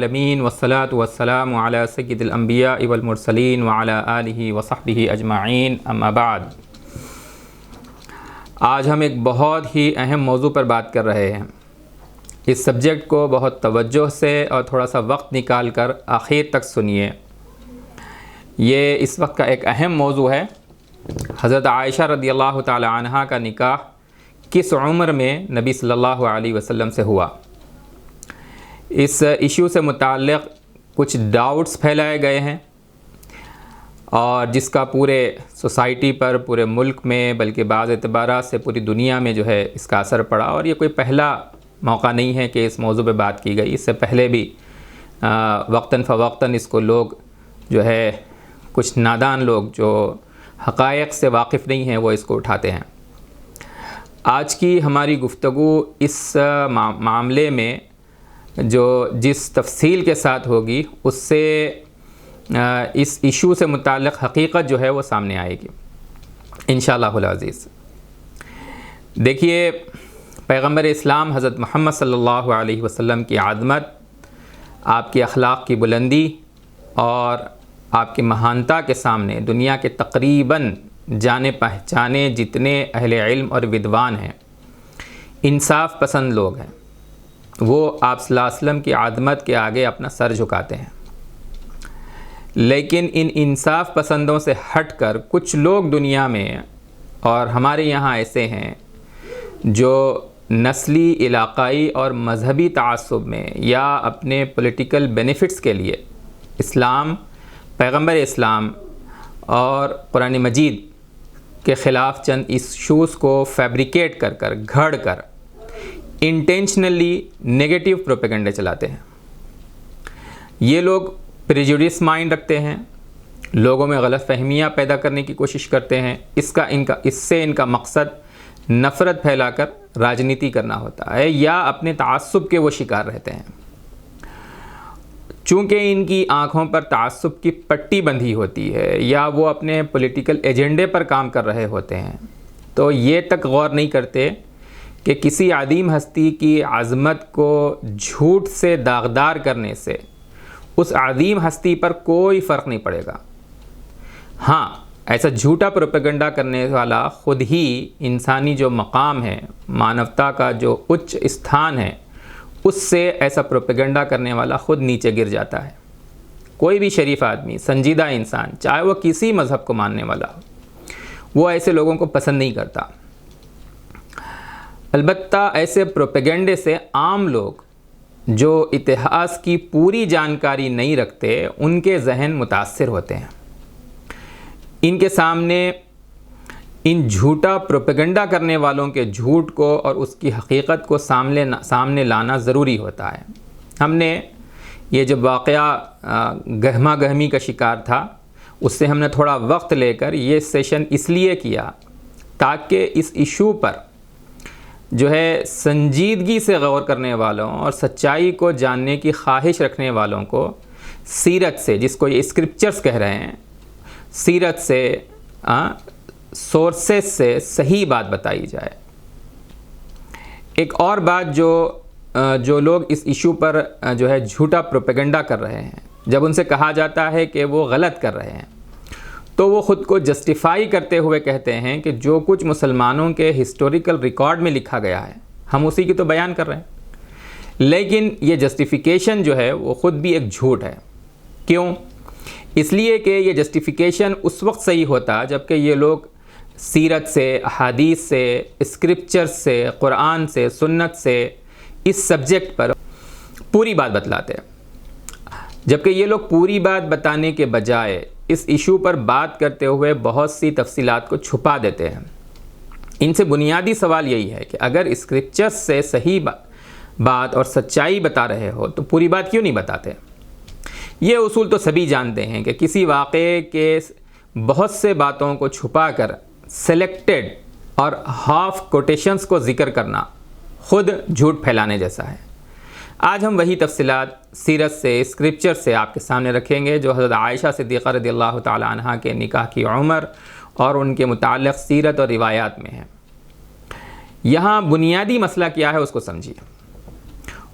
العالمین والصلاة والسلام علی سید الانبیاء والمرسلین وعلی آلہ وصحبہ اجمعین، اما بعد۔ آج ہم ایک بہت ہی اہم موضوع پر بات کر رہے ہیں۔ اس سبجیکٹ کو بہت توجہ سے اور تھوڑا سا وقت نکال کر آخر تک سنیے۔ یہ اس وقت کا ایک اہم موضوع ہے۔ حضرت عائشہ رضی اللہ تعالی عنہا کا نکاح کس عمر میں نبی صلی اللہ علیہ وسلم سے ہوا؟ اس ایشو سے متعلق کچھ ڈاؤٹس پھیلائے گئے ہیں اور جس کا پورے سوسائٹی پر، پورے ملک میں، بلکہ بعض اعتبارات سے پوری دنیا میں جو ہے اس کا اثر پڑا، اور یہ کوئی پہلا موقع نہیں ہے کہ اس موضوع پہ بات کی گئی۔ اس سے پہلے بھی وقتاً فوقتاً اس کو لوگ جو ہے، کچھ نادان لوگ جو حقائق سے واقف نہیں ہیں، وہ اس کو اٹھاتے ہیں۔ آج کی ہماری گفتگو اس معاملے میں جس تفصیل کے ساتھ ہوگی، اس سے اس ایشو سے متعلق حقیقت جو ہے وہ سامنے آئے گی انشاءاللہ العزیز۔ دیکھیے، پیغمبر اسلام حضرت محمد صلی اللہ علیہ وسلم کی عظمت، آپ کے اخلاق کی بلندی اور آپ کی مہانتا کے سامنے دنیا کے تقریباً جانے پہچانے جتنے اہل علم اور ودوان ہیں، انصاف پسند لوگ ہیں، وہ آپ صلی اللہ علیہ وسلم کی عظمت کے آگے اپنا سر جھکاتے ہیں۔ لیکن ان انصاف پسندوں سے ہٹ کر کچھ لوگ دنیا میں اور ہمارے یہاں ایسے ہیں جو نسلی، علاقائی اور مذہبی تعصب میں یا اپنے پولیٹیکل بینیفٹس کے لیے اسلام، پیغمبر اسلام اور قرآن مجید کے خلاف چند ایشوز کو فیبریکیٹ کر گھڑ کر انٹینشنلی نیگیٹو پروپیگنڈے چلاتے ہیں۔ یہ لوگ پریجوڈس مائنڈ رکھتے ہیں، لوگوں میں غلط فہمیاں پیدا کرنے کی کوشش کرتے ہیں۔ اس سے ان کا مقصد نفرت پھیلا کر راجنیتی کرنا ہوتا ہے، یا اپنے تعصب کے وہ شکار رہتے ہیں۔ چونکہ ان کی آنکھوں پر تعصب کی پٹی بندھی ہوتی ہے، یا وہ اپنے پولیٹیکل ایجنڈے پر کام کر رہے ہوتے ہیں، تو یہ تک غور نہیں کرتے کہ کسی عظیم ہستی کی عظمت کو جھوٹ سے داغدار کرنے سے اس عظیم ہستی پر کوئی فرق نہیں پڑے گا۔ ہاں، ایسا جھوٹا پروپیگنڈا کرنے والا خود ہی انسانی جو مقام ہے، مانوتا کا جو اچ استھان ہے، اس سے ایسا پروپیگنڈا کرنے والا خود نیچے گر جاتا ہے۔ کوئی بھی شریف آدمی، سنجیدہ انسان، چاہے وہ کسی مذہب کو ماننے والا ہو، وہ ایسے لوگوں کو پسند نہیں کرتا۔ البتہ ایسے پروپیگنڈے سے عام لوگ جو اتہاس کی پوری جانکاری نہیں رکھتے، ان کے ذہن متاثر ہوتے ہیں۔ ان کے سامنے ان جھوٹا پروپیگنڈا کرنے والوں کے جھوٹ کو اور اس کی حقیقت کو سامنے لانا ضروری ہوتا ہے۔ ہم نے یہ جب واقعہ گہما گہمی کا شکار تھا، اس سے ہم نے تھوڑا وقت لے کر یہ سیشن اس لیے کیا تاکہ اس ایشو پر جو ہے سنجیدگی سے غور کرنے والوں اور سچائی کو جاننے کی خواہش رکھنے والوں کو سیرت سے، جس کو یہ اسکرپچرز کہہ رہے ہیں، سیرت سے، سورسز سے صحیح بات بتائی جائے۔ ایک اور بات جو لوگ اس ایشو پر جو ہے جھوٹا پروپیگنڈا کر رہے ہیں، جب ان سے کہا جاتا ہے کہ وہ غلط کر رہے ہیں، تو وہ خود کو جسٹیفائی کرتے ہوئے کہتے ہیں کہ جو کچھ مسلمانوں کے ہسٹوریکل ریکارڈ میں لکھا گیا ہے، ہم اسی کی تو بیان کر رہے ہیں۔ لیکن یہ جسٹیفیکیشن جو ہے وہ خود بھی ایک جھوٹ ہے۔ کیوں؟ اس لیے کہ یہ جسٹیفیکیشن اس وقت صحیح ہوتا جب کہ یہ لوگ سیرت سے، احادیث سے، اسکرپچر سے، قرآن سے، سنت سے اس سبجیکٹ پر پوری بات بتلاتے ہیں۔ جبکہ یہ لوگ پوری بات بتانے کے بجائے اس ایشو پر بات کرتے ہوئے بہت سی تفصیلات کو چھپا دیتے ہیں۔ ان سے بنیادی سوال یہی ہے کہ اگر اسکرپچرز سے صحیح بات اور سچائی بتا رہے ہو تو پوری بات کیوں نہیں بتاتے؟ یہ اصول تو سبھی جانتے ہیں کہ کسی واقعے کے بہت سے باتوں کو چھپا کر سلیکٹڈ اور ہاف کوٹیشنز کو ذکر کرنا خود جھوٹ پھیلانے جیسا ہے۔ آج ہم وہی تفصیلات سیرت سے، اسکرپچر سے آپ کے سامنے رکھیں گے جو حضرت عائشہ صدیقہ رضی اللہ تعالی عنہا کے نکاح کی عمر اور ان کے متعلق سیرت اور روایات میں ہے۔ یہاں بنیادی مسئلہ کیا ہے اس کو سمجھیے۔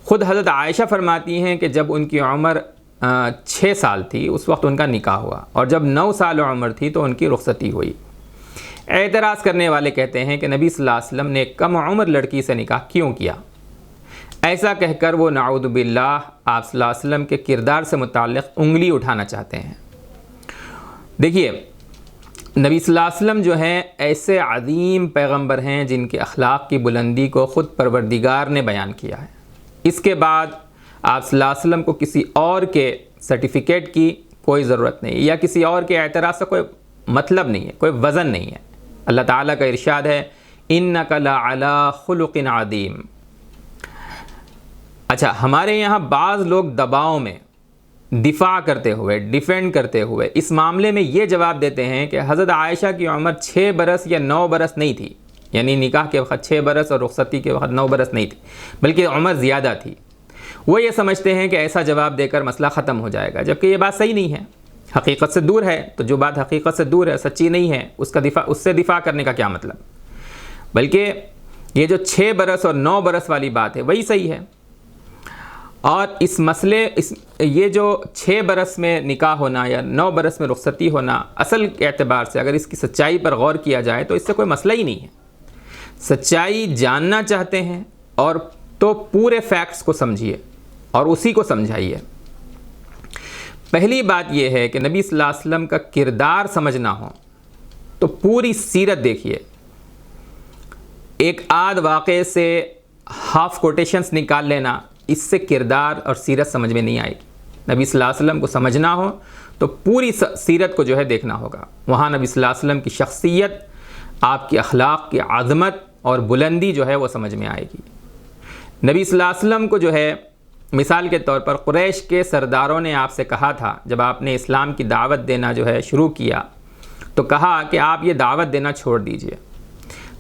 خود حضرت عائشہ فرماتی ہیں کہ جب ان کی عمر 6 سال تھی اس وقت ان کا نکاح ہوا، اور جب 9 سال عمر تھی تو ان کی رخصتی ہوئی۔ اعتراض کرنے والے کہتے ہیں کہ نبی صلی اللہ علیہ وسلم نے ایک کم عمر لڑکی سے نکاح کیوں کیا؟ ایسا کہہ کر وہ نعوذ باللہ آپ صلی اللہ علیہ وسلم کے کردار سے متعلق انگلی اٹھانا چاہتے ہیں۔ دیکھیے، نبی صلی اللہ علیہ وسلم جو ہیں ایسے عظیم پیغمبر ہیں جن کے اخلاق کی بلندی کو خود پروردگار نے بیان کیا ہے۔ اس کے بعد آپ صلی اللہ علیہ وسلم کو کسی اور کے سرٹیفکیٹ کی کوئی ضرورت نہیں، یا کسی اور کے اعتراض سے کوئی مطلب نہیں ہے، کوئی وزن نہیں ہے۔ اللہ تعالیٰ کا ارشاد ہے اِنَّكَ لَعَلَىٰ خُلُقٍ عَظِيمٍ۔ اچھا، ہمارے یہاں بعض لوگ دباؤ میں دفاع کرتے ہوئے، ڈیفینڈ کرتے ہوئے اس معاملے میں یہ جواب دیتے ہیں کہ حضرت عائشہ کی عمر 6 برس یا 9 برس نہیں تھی، یعنی نکاح کے وقت 6 برس اور رخصتی کے وقت 9 برس نہیں تھی، بلکہ عمر زیادہ تھی۔ وہ یہ سمجھتے ہیں کہ ایسا جواب دے کر مسئلہ ختم ہو جائے گا، جبکہ یہ بات صحیح نہیں ہے، حقیقت سے دور ہے۔ تو جو بات حقیقت سے دور ہے، سچی نہیں ہے، اس سے دفاع کرنے کا کیا مطلب؟ بلکہ یہ جو 6 برس اور 9 برس والی بات ہے وہی صحیح ہے۔ اور اس مسئلے یہ جو 6 برس میں نکاح ہونا یا 9 برس میں رخصتی ہونا، اصل اعتبار سے اگر اس کی سچائی پر غور کیا جائے تو اس سے کوئی مسئلہ ہی نہیں ہے۔ سچائی جاننا چاہتے ہیں اور تو پورے فیکٹس کو سمجھیے اور اسی کو سمجھائیے۔ پہلی بات یہ ہے کہ نبی صلی اللہ علیہ وسلم کا کردار سمجھنا ہو تو پوری سیرت دیکھیے۔ ایک آدھ واقعے سے ہاف کوٹیشنز نکال لینا، اس سے کردار اور سیرت سمجھ میں نہیں آئے گی۔ نبی صلی اللہ علیہ وسلم کو سمجھنا ہو تو پوری سیرت کو جو ہے دیکھنا ہوگا۔ وہاں نبی صلی اللہ علیہ وسلم کی شخصیت، آپ کی اخلاق کی عظمت اور بلندی جو ہے وہ سمجھ میں آئے گی۔ نبی صلی اللہ علیہ وسلم کو جو ہے، مثال کے طور پر قریش کے سرداروں نے آپ سے کہا تھا، جب آپ نے اسلام کی دعوت دینا جو ہے شروع کیا تو کہا کہ آپ یہ دعوت دینا چھوڑ دیجئے،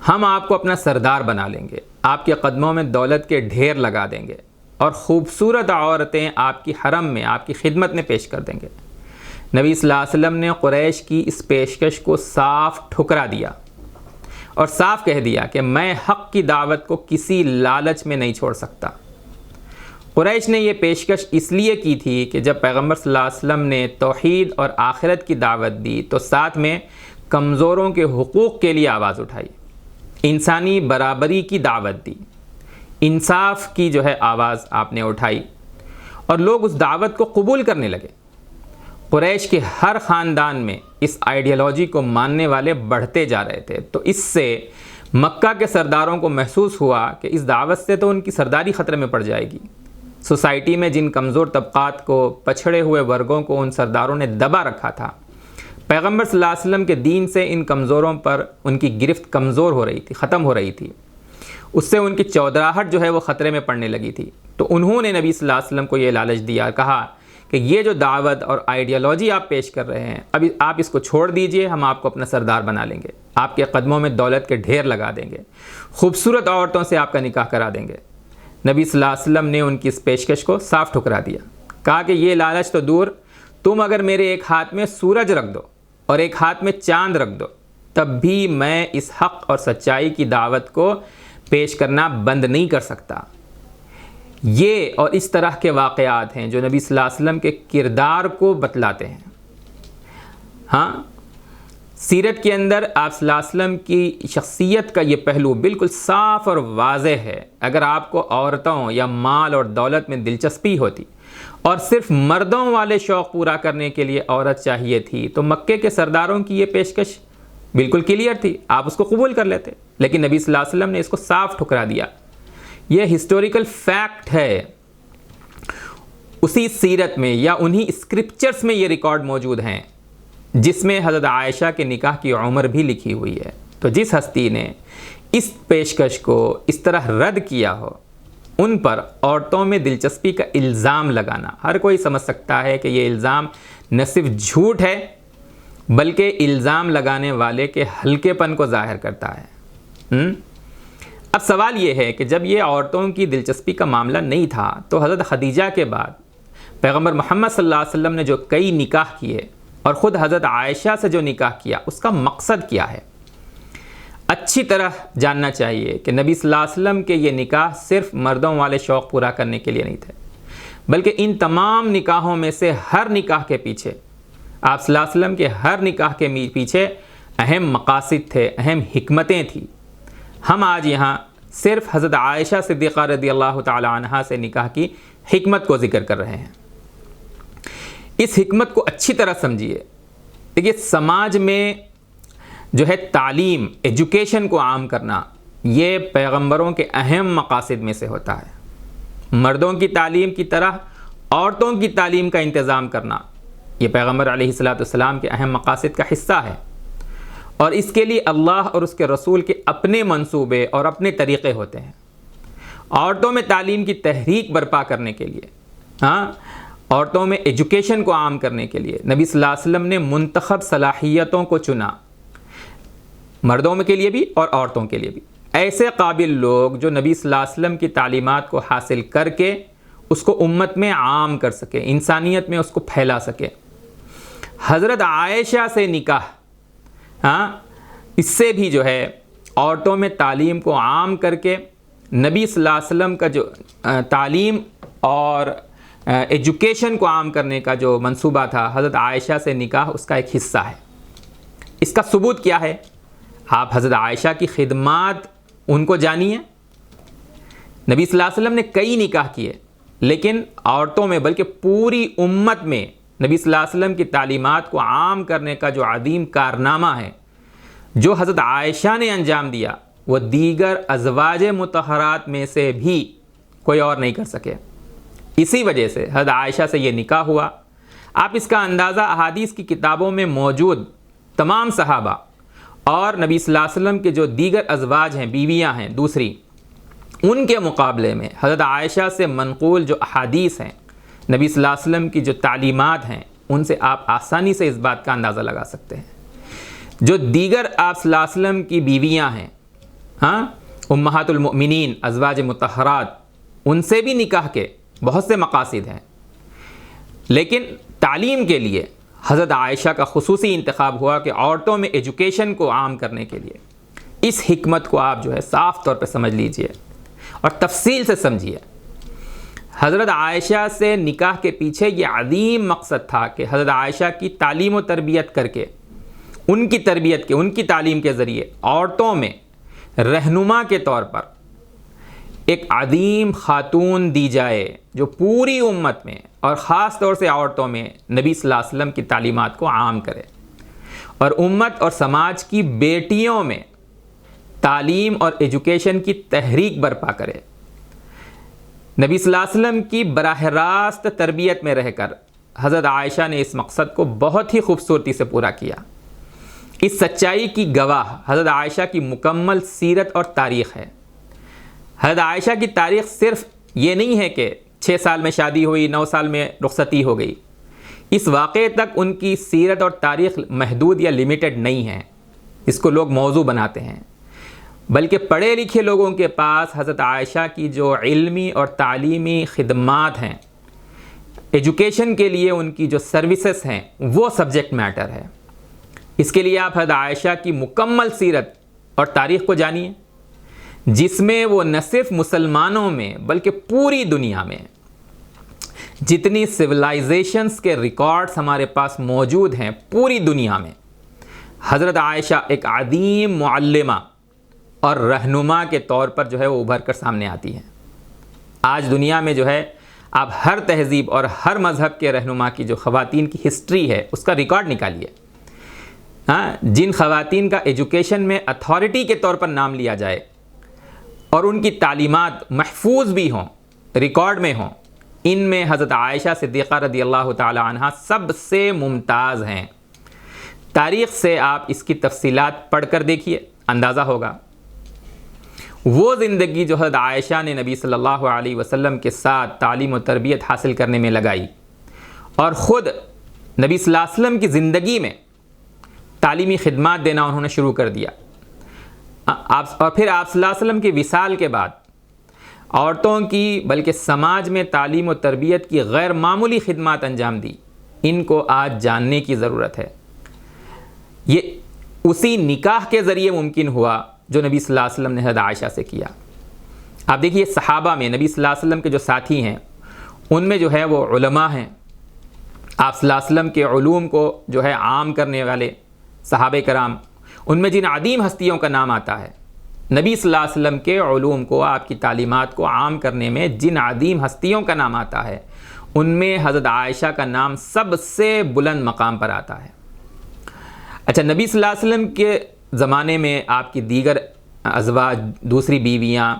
ہم آپ کو اپنا سردار بنا لیں گے، آپ کے قدموں میں دولت کے ڈھیر لگا دیں گے اور خوبصورت عورتیں آپ کی حرم میں آپ کی خدمت میں پیش کر دیں گے۔ نبی صلی اللہ علیہ وسلم نے قریش کی اس پیشکش کو صاف ٹھکرا دیا اور صاف کہہ دیا کہ میں حق کی دعوت کو کسی لالچ میں نہیں چھوڑ سکتا۔ قریش نے یہ پیشکش اس لیے کی تھی کہ جب پیغمبر صلی اللہ علیہ وسلم نے توحید اور آخرت کی دعوت دی تو ساتھ میں کمزوروں کے حقوق کے لیے آواز اٹھائی، انسانی برابری کی دعوت دی، انصاف کی جو ہے آواز آپ نے اٹھائی، اور لوگ اس دعوت کو قبول کرنے لگے۔ قریش کے ہر خاندان میں اس آئیڈیالوجی کو ماننے والے بڑھتے جا رہے تھے، تو اس سے مکہ کے سرداروں کو محسوس ہوا کہ اس دعوت سے تو ان کی سرداری خطرے میں پڑ جائے گی۔ سوسائٹی میں جن کمزور طبقات کو، پچھڑے ہوئے ورگوں کو ان سرداروں نے دبا رکھا تھا، پیغمبر صلی اللہ علیہ وسلم کے دین سے ان کمزوروں پر ان کی گرفت کمزور ہو رہی تھی، ختم ہو رہی تھی، اس سے ان کی چودراہٹ جو ہے وہ خطرے میں پڑنے لگی تھی۔ تو انہوں نے نبی صلی اللہ علیہ وسلم کو یہ لالچ دیا، کہا کہ یہ جو دعوت اور آئیڈیالوجی آپ پیش کر رہے ہیں، اب آپ اس کو چھوڑ دیجئے، ہم آپ کو اپنا سردار بنا لیں گے، آپ کے قدموں میں دولت کے ڈھیر لگا دیں گے، خوبصورت عورتوں سے آپ کا نکاح کرا دیں گے۔ نبی صلی اللہ علیہ وسلم نے ان کی اس پیشکش کو صاف ٹھکرا دیا، کہا کہ یہ لالچ تو دور، تم اگر میرے ایک ہاتھ میں سورج رکھ دو اور ایک ہاتھ میں چاند رکھ دو تب بھی میں اس حق اور سچائی کی دعوت کو پیش کرنا بند نہیں کر سکتا۔ یہ اور اس طرح کے واقعات ہیں جو نبی صلی اللہ علیہ وسلم کے کردار کو بتلاتے ہیں۔ ہاں، سیرت کے اندر آپ صلی اللہ علیہ وسلم کی شخصیت کا یہ پہلو بالکل صاف اور واضح ہے۔ اگر آپ کو عورتوں یا مال اور دولت میں دلچسپی ہوتی اور صرف مردوں والے شوق پورا کرنے کے لیے عورت چاہیے تھی تو مکے کے سرداروں کی یہ پیشکش بالکل کلیئر تھی، آپ اس کو قبول کر لیتے، لیکن نبی صلی اللہ علیہ وسلم نے اس کو صاف ٹھکرا دیا۔ یہ ہسٹوریکل فیکٹ ہے، اسی سیرت میں یا انہی اسکرپچرز میں یہ ریکارڈ موجود ہیں جس میں حضرت عائشہ کے نکاح کی عمر بھی لکھی ہوئی ہے۔ تو جس ہستی نے اس پیشکش کو اس طرح رد کیا ہو، ان پر عورتوں میں دلچسپی کا الزام لگانا، ہر کوئی سمجھ سکتا ہے کہ یہ الزام نہ صرف جھوٹ ہے بلکہ الزام لگانے والے کے ہلکے پن کو ظاہر کرتا ہے۔ اب سوال یہ ہے کہ جب یہ عورتوں کی دلچسپی کا معاملہ نہیں تھا تو حضرت خدیجہ کے بعد پیغمبر محمد صلی اللہ علیہ وسلم نے جو کئی نکاح کیے اور خود حضرت عائشہ سے جو نکاح کیا، اس کا مقصد کیا ہے؟ اچھی طرح جاننا چاہیے کہ نبی صلی اللہ علیہ وسلم کے یہ نکاح صرف مردوں والے شوق پورا کرنے کے لیے نہیں تھے، بلکہ ان تمام نکاحوں میں سے ہر نکاح کے پیچھے، آپ صلی اللہ علیہ وسلم کے ہر نکاح کے پیچھے اہم مقاصد تھے، اہم حکمتیں تھیں۔ ہم آج یہاں صرف حضرت عائشہ صدیقہ رضی اللہ تعالی عنہا سے نکاح کی حکمت کو ذکر کر رہے ہیں۔ اس حکمت کو اچھی طرح سمجھیے۔ دیکھیے، سماج میں جو ہے تعلیم، ایجوکیشن کو عام کرنا، یہ پیغمبروں کے اہم مقاصد میں سے ہوتا ہے۔ مردوں کی تعلیم کی طرح عورتوں کی تعلیم کا انتظام کرنا، یہ پیغمبر علیہ السلام کے اہم مقاصد کا حصہ ہے، اور اس کے لیے اللہ اور اس کے رسول کے اپنے منصوبے اور اپنے طریقے ہوتے ہیں۔ عورتوں میں تعلیم کی تحریک برپا کرنے کے لیے، عورتوں میں ایجوکیشن کو عام کرنے کے لیے نبی صلی اللہ علیہ وسلم نے منتخب صلاحیتوں کو چنا، مردوں کے لیے بھی اور عورتوں کے لیے بھی۔ ایسے قابل لوگ جو نبی صلی اللہ علیہ وسلم کی تعلیمات کو حاصل کر کے اس کو امت میں عام کر سکے، انسانیت میں اس کو پھیلا سکے۔ حضرت عائشہ سے نکاح، اس سے بھی جو ہے عورتوں میں تعلیم کو عام کر کے نبی صلی اللہ علیہ وسلم کا جو تعلیم اور ایجوکیشن کو عام کرنے کا جو منصوبہ تھا، حضرت عائشہ سے نکاح اس کا ایک حصہ ہے۔ اس کا ثبوت کیا ہے؟ آپ حضرت عائشہ کی خدمات ان کو جانیے۔ نبی صلی اللہ علیہ وسلم نے کئی نکاح کیے، لیکن عورتوں میں بلکہ پوری امت میں نبی صلی اللہ علیہ وسلم کی تعلیمات کو عام کرنے کا جو عظیم کارنامہ ہے، جو حضرت عائشہ نے انجام دیا، وہ دیگر ازواج مطہرات میں سے بھی کوئی اور نہیں کر سکے۔ اسی وجہ سے حضرت عائشہ سے یہ نکاح ہوا۔ آپ اس کا اندازہ احادیث کی کتابوں میں موجود تمام صحابہ اور نبی صلی اللہ علیہ وسلم کے جو دیگر ازواج ہیں، بیویاں ہیں دوسری، ان کے مقابلے میں حضرت عائشہ سے منقول جو احادیث ہیں، نبی صلی اللہ علیہ وسلم کی جو تعلیمات ہیں، ان سے آپ آسانی سے اس بات کا اندازہ لگا سکتے ہیں۔ جو دیگر آپ صلی اللہ علیہ وسلم کی بیویاں ہیں، امہات المؤمنین، ازواج مطہرات، ان سے بھی نکاح کے بہت سے مقاصد ہیں، لیکن تعلیم کے لیے حضرت عائشہ کا خصوصی انتخاب ہوا کہ عورتوں میں ایجوکیشن کو عام کرنے کے لیے۔ اس حکمت کو آپ جو ہے صاف طور پہ سمجھ لیجئے اور تفصیل سے سمجھیے۔ حضرت عائشہ سے نکاح کے پیچھے یہ عظیم مقصد تھا کہ حضرت عائشہ کی تعلیم و تربیت کر کے، ان کی تربیت کے، ان کی تعلیم کے ذریعے عورتوں میں رہنما کے طور پر ایک عظیم خاتون دی جائے، جو پوری امت میں اور خاص طور سے عورتوں میں نبی صلی اللہ علیہ وسلم کی تعلیمات کو عام کرے، اور امت اور سماج کی بیٹیوں میں تعلیم اور ایجوکیشن کی تحریک برپا کرے۔ نبی صلی اللہ علیہ وسلم کی براہ راست تربیت میں رہ کر حضرت عائشہ نے اس مقصد کو بہت ہی خوبصورتی سے پورا کیا۔ اس سچائی کی گواہ حضرت عائشہ کی مکمل سیرت اور تاریخ ہے۔ حضرت عائشہ کی تاریخ صرف یہ نہیں ہے کہ 6 سال میں شادی ہوئی، 9 سال میں رخصتی ہو گئی۔ اس واقعے تک ان کی سیرت اور تاریخ محدود یا لمیٹڈ نہیں ہے، اس کو لوگ موضوع بناتے ہیں، بلکہ پڑھے لکھے لوگوں کے پاس حضرت عائشہ کی جو علمی اور تعلیمی خدمات ہیں، ایجوکیشن کے لیے ان کی جو سروسز ہیں، وہ سبجیکٹ میٹر ہے۔ اس کے لیے آپ حضرت عائشہ کی مکمل سیرت اور تاریخ کو جانیے، جس میں وہ نہ صرف مسلمانوں میں بلکہ پوری دنیا میں جتنی سویلائزیشنز کے ریکارڈز ہمارے پاس موجود ہیں، پوری دنیا میں حضرت عائشہ ایک عظیم معلمہ اور رہنما کے طور پر جو ہے وہ ابھر کر سامنے آتی ہے۔ آج دنیا میں جو ہے آپ ہر تہذیب اور ہر مذہب کے رہنما کی جو خواتین کی ہسٹری ہے، اس کا ریکارڈ نکالیے۔ جن خواتین کا ایجوکیشن میں اتھارٹی کے طور پر نام لیا جائے اور ان کی تعلیمات محفوظ بھی ہوں، ریکارڈ میں ہوں، ان میں حضرت عائشہ صدیقہ رضی اللہ تعالی عنہ سب سے ممتاز ہیں۔ تاریخ سے آپ اس کی تفصیلات پڑھ کر دیکھیے، اندازہ ہوگا۔ وہ زندگی جو حضرت عائشہ نے نبی صلی اللہ علیہ وسلم کے ساتھ تعلیم و تربیت حاصل کرنے میں لگائی، اور خود نبی صلی اللہ علیہ وسلم کی زندگی میں تعلیمی خدمات دینا انہوں نے شروع کر دیا، اور پھر آپ صلی اللہ علیہ وسلم کی وصال کے بعد عورتوں کی بلکہ سماج میں تعلیم و تربیت کی غیر معمولی خدمات انجام دی۔ ان کو آج جاننے کی ضرورت ہے۔ یہ اسی نکاح کے ذریعے ممکن ہوا جو نبی صلی اللہ علیہ وسلم نے حضرت عائشہ سے کیا۔ آپ دیکھیے صحابہ میں نبی صلی اللہ علیہ وسلم کے جو ساتھی ہیں ان میں جو ہے وہ علماء ہیں، آپ صلی اللہ علیہ وسلم کے علوم کو جو ہے عام کرنے والے صحابہ کرام، ان میں جن عظیم ہستیوں کا نام آتا ہے، نبی صلی اللہ علیہ وسلم کے علوم کو، آپ کی تعلیمات کو عام کرنے میں جن عظیم ہستیوں کا نام آتا ہے، ان میں حضرت عائشہ کا نام سب سے بلند مقام پر آتا ہے۔ اچھا، نبی صلی اللہ علیہ وسلم کے زمانے میں آپ کی دیگر ازواج، دوسری بیویاں،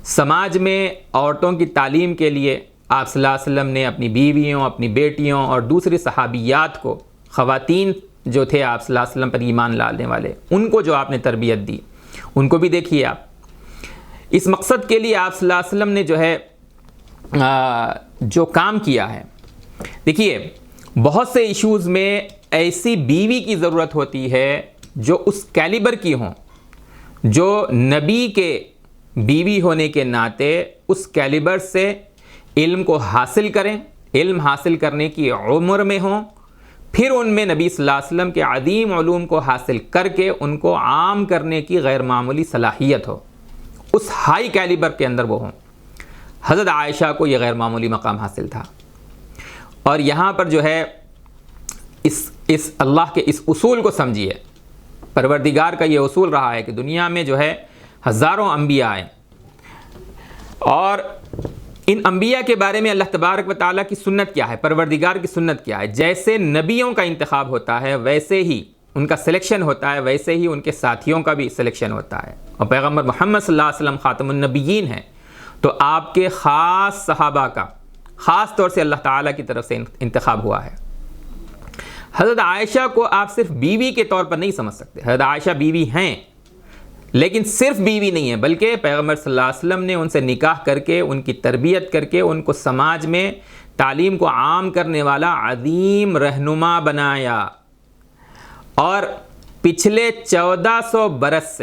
سماج میں عورتوں کی تعلیم کے لیے آپ صلی اللہ علیہ وسلم نے اپنی بیویوں، اپنی بیٹیوں اور دوسری صحابیات کو، خواتین جو تھے آپ صلی اللہ علیہ وسلم پر ایمان لانے والے، ان کو جو آپ نے تربیت دی، ان کو بھی دیکھیے آپ۔ اس مقصد کے لیے آپ صلی اللہ علیہ وسلم نے جو ہے جو کام کیا ہے، دیکھیے بہت سے ایشوز میں ایسی بیوی کی ضرورت ہوتی ہے جو اس کیلیبر کی ہوں، جو نبی کے بیوی ہونے کے ناطے اس کیلیبر سے علم کو حاصل کریں، علم حاصل کرنے کی عمر میں ہوں، پھر ان میں نبی صلی اللہ علیہ وسلم کے عظیم علوم کو حاصل کر کے ان کو عام کرنے کی غیر معمولی صلاحیت ہو، اس ہائی کیلیبر کے اندر وہ ہوں۔ حضرت عائشہ کو یہ غیر معمولی مقام حاصل تھا، اور یہاں پر جو ہے اس اللہ کے اس اصول کو سمجھیے، پروردگار کا یہ اصول رہا ہے کہ دنیا میں جو ہے ہزاروں انبیاء آئے، اور ان انبیاء کے بارے میں اللہ تبارک و تعالیٰ کی سنت کیا ہے، پروردگار کی سنت کیا ہے، جیسے نبیوں کا انتخاب ہوتا ہے ویسے ہی ان کا سلیکشن ہوتا ہے، ویسے ہی ان کے ساتھیوں کا بھی سلیکشن ہوتا ہے۔ اور پیغمبر محمد صلی اللہ علیہ وسلم خاتم النبیین ہیں، تو آپ کے خاص صحابہ کا خاص طور سے اللہ تعالیٰ کی طرف سے انتخاب ہوا ہے۔ حضرت عائشہ کو آپ صرف بیوی کے طور پر نہیں سمجھ سکتے، حضرت عائشہ بیوی ہیں، لیکن صرف بیوی نہیں ہے، بلکہ پیغمبر صلی اللہ علیہ وسلم نے ان سے نکاح کر کے، ان کی تربیت کر کے، ان کو سماج میں تعلیم کو عام کرنے والا عظیم رہنما بنایا، اور پچھلے 1400 برس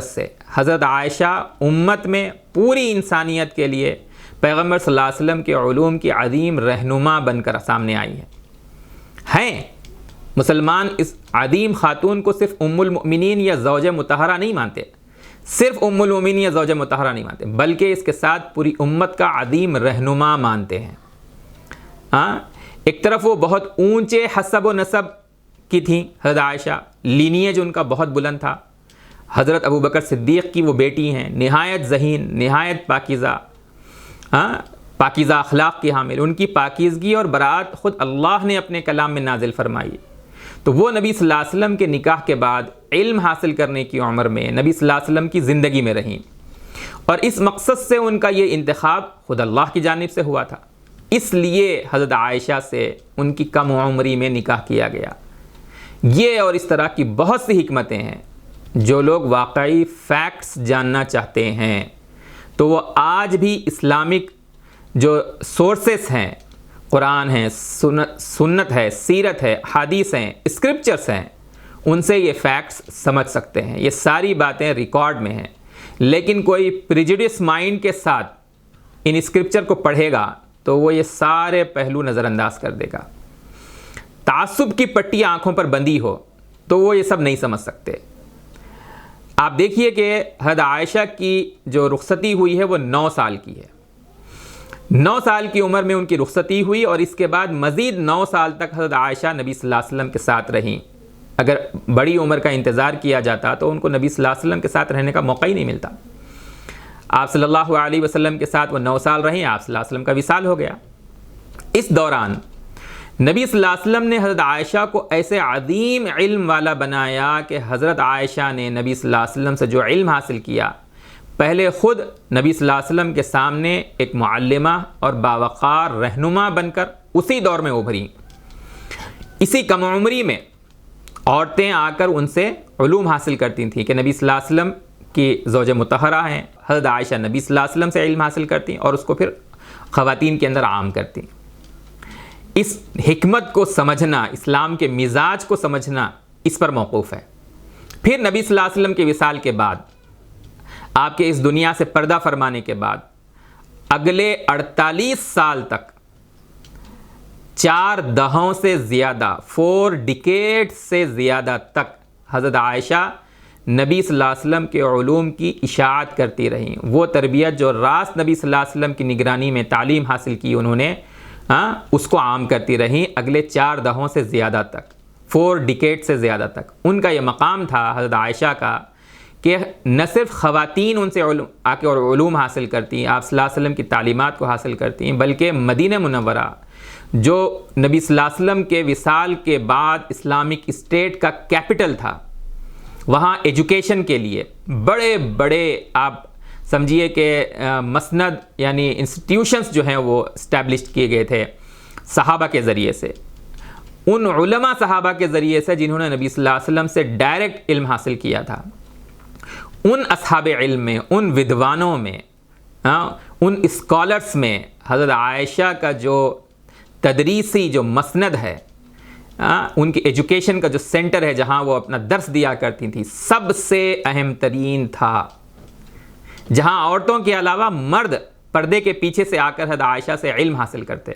سے حضرت عائشہ امت میں پوری انسانیت کے لیے پیغمبر صلی اللہ علیہ وسلم کے علوم کی عظیم رہنما بن کر سامنے آئی ہیں۔ مسلمان اس عظیم خاتون کو صرف ام المؤمنین یا زوجہ مطہرہ نہیں مانتے، صرف ام المؤمنین یا زوجہ مطہرہ نہیں مانتے، بلکہ اس کے ساتھ پوری امت کا عظیم رہنما مانتے ہیں۔ ایک طرف وہ بہت اونچے حسب و نسب کی تھیں حضرت عائشہ، لینیج ان کا بہت بلند تھا، حضرت ابوبکر صدیق کی وہ بیٹی ہیں، نہایت ذہین، نہایت پاکیزہ، پاکیزہ اخلاق کی حامل، ان کی پاکیزگی اور برات خود اللہ نے اپنے کلام میں نازل فرمائی۔ تو وہ نبی صلی اللہ علیہ وسلم کے نکاح کے بعد علم حاصل کرنے کی عمر میں نبی صلی اللہ علیہ وسلم کی زندگی میں رہیں، اور اس مقصد سے ان کا یہ انتخاب خود اللہ کی جانب سے ہوا تھا، اس لیے حضرت عائشہ سے ان کی کم عمری میں نکاح کیا گیا۔ یہ اور اس طرح کی بہت سی حکمتیں ہیں۔ جو لوگ واقعی فیکٹس جاننا چاہتے ہیں تو وہ آج بھی اسلامک جو سورسز ہیں، قرآن ہے، سنت ہے، سیرت ہے، حدیث ہیں، اسکرپچرز ہیں، ان سے یہ فیکٹس سمجھ سکتے ہیں۔ یہ ساری باتیں ریکارڈ میں ہیں، لیکن کوئی پریجوڈس مائنڈ کے ساتھ ان اسکرپچر کو پڑھے گا تو وہ یہ سارے پہلو نظر انداز کر دے گا۔ تعصب کی پٹی آنکھوں پر بندھی ہو تو وہ یہ سب نہیں سمجھ سکتے۔ آپ دیکھیے کہ حضرت عائشہ کی جو رخصتی ہوئی ہے وہ 9 سال کی ہے، 9 سال کی عمر میں ان کی رخصتی ہوئی، اور اس کے بعد مزید 9 سال تک حضرت عائشہ نبی صلی اللہ علیہ وسلم کے ساتھ رہیں۔ اگر بڑی عمر کا انتظار کیا جاتا تو ان کو نبی صلی اللہ علیہ وسلم کے ساتھ رہنے کا موقع ہی نہیں ملتا۔ آپ صلی اللہ علیہ وسلم کے ساتھ وہ 9 سال رہیں، آپ صلی اللہ علیہ وسلم کا وصال ہو گیا۔ اس دوران نبی صلی اللہ علیہ وسلم نے حضرت عائشہ کو ایسے عظیم علم والا بنایا کہ حضرت عائشہ نے نبی صلی اللہ علیہ وسلم سے جو علم حاصل کیا، پہلے خود نبی صلی اللہ علیہ وسلم کے سامنے ایک معلمہ اور باوقار رہنما بن کر اسی دور میں ابھری۔ اسی کم عمری میں عورتیں آ کر ان سے علوم حاصل کرتی تھیں کہ نبی صلی اللہ علیہ وسلم کی زوجہ مطہرہ ہیں، حضرت عائشہ نبی صلی اللہ علیہ وسلم سے علم حاصل کرتی اور اس کو پھر خواتین کے اندر عام کرتی۔ اس حکمت کو سمجھنا، اسلام کے مزاج کو سمجھنا اس پر موقوف ہے۔ پھر نبی صلی اللہ علیہ وسلم کے وصال کے بعد، آپ کے اس دنیا سے پردہ فرمانے کے بعد، اگلے 48 سال تک، 4 دہوں سے زیادہ، 4 ڈیکیڈ سے زیادہ تک حضرت عائشہ نبی صلی اللہ علیہ وسلم کے علوم کی اشاعت کرتی رہیں. وہ تربیت جو راست نبی صلی اللہ علیہ وسلم کی نگرانی میں تعلیم حاصل کی انہوں نے اس کو عام کرتی رہیں اگلے 4 دہوں سے زیادہ تک, 4 ڈیکیڈ سے زیادہ تک. ان کا یہ مقام تھا حضرت عائشہ کا کہ نہ صرف خواتین ان سے آ کے اور علوم حاصل کرتی ہیں, آپ صلی اللہ علیہ وسلم کی تعلیمات کو حاصل کرتی ہیں, بلکہ مدینہ منورہ جو نبی صلی اللہ علیہ وسلم کے وصال کے بعد اسلامک اسٹیٹ کا کیپٹل تھا, وہاں ایجوکیشن کے لیے بڑے بڑے آپ سمجھیے کہ مسند یعنی انسٹیٹیوشنز جو ہیں وہ اسٹیبلش کیے گئے تھے صحابہ کے ذریعے سے, ان علماء صحابہ کے ذریعے سے جنہوں نے نبی صلی اللہ علیہ وسلم سے ڈائریکٹ علم حاصل کیا تھا. ان اصحاب علم میں, ان ودوانوں میں, ان اسکالرس میں حضرت عائشہ کا جو تدریسی جو مسند ہے, ان کی ایجوکیشن کا جو سینٹر ہے جہاں وہ اپنا درس دیا کرتی تھی, سب سے اہم ترین تھا, جہاں عورتوں کے علاوہ مرد پردے کے پیچھے سے آ کر حضرت عائشہ سے علم حاصل کرتے.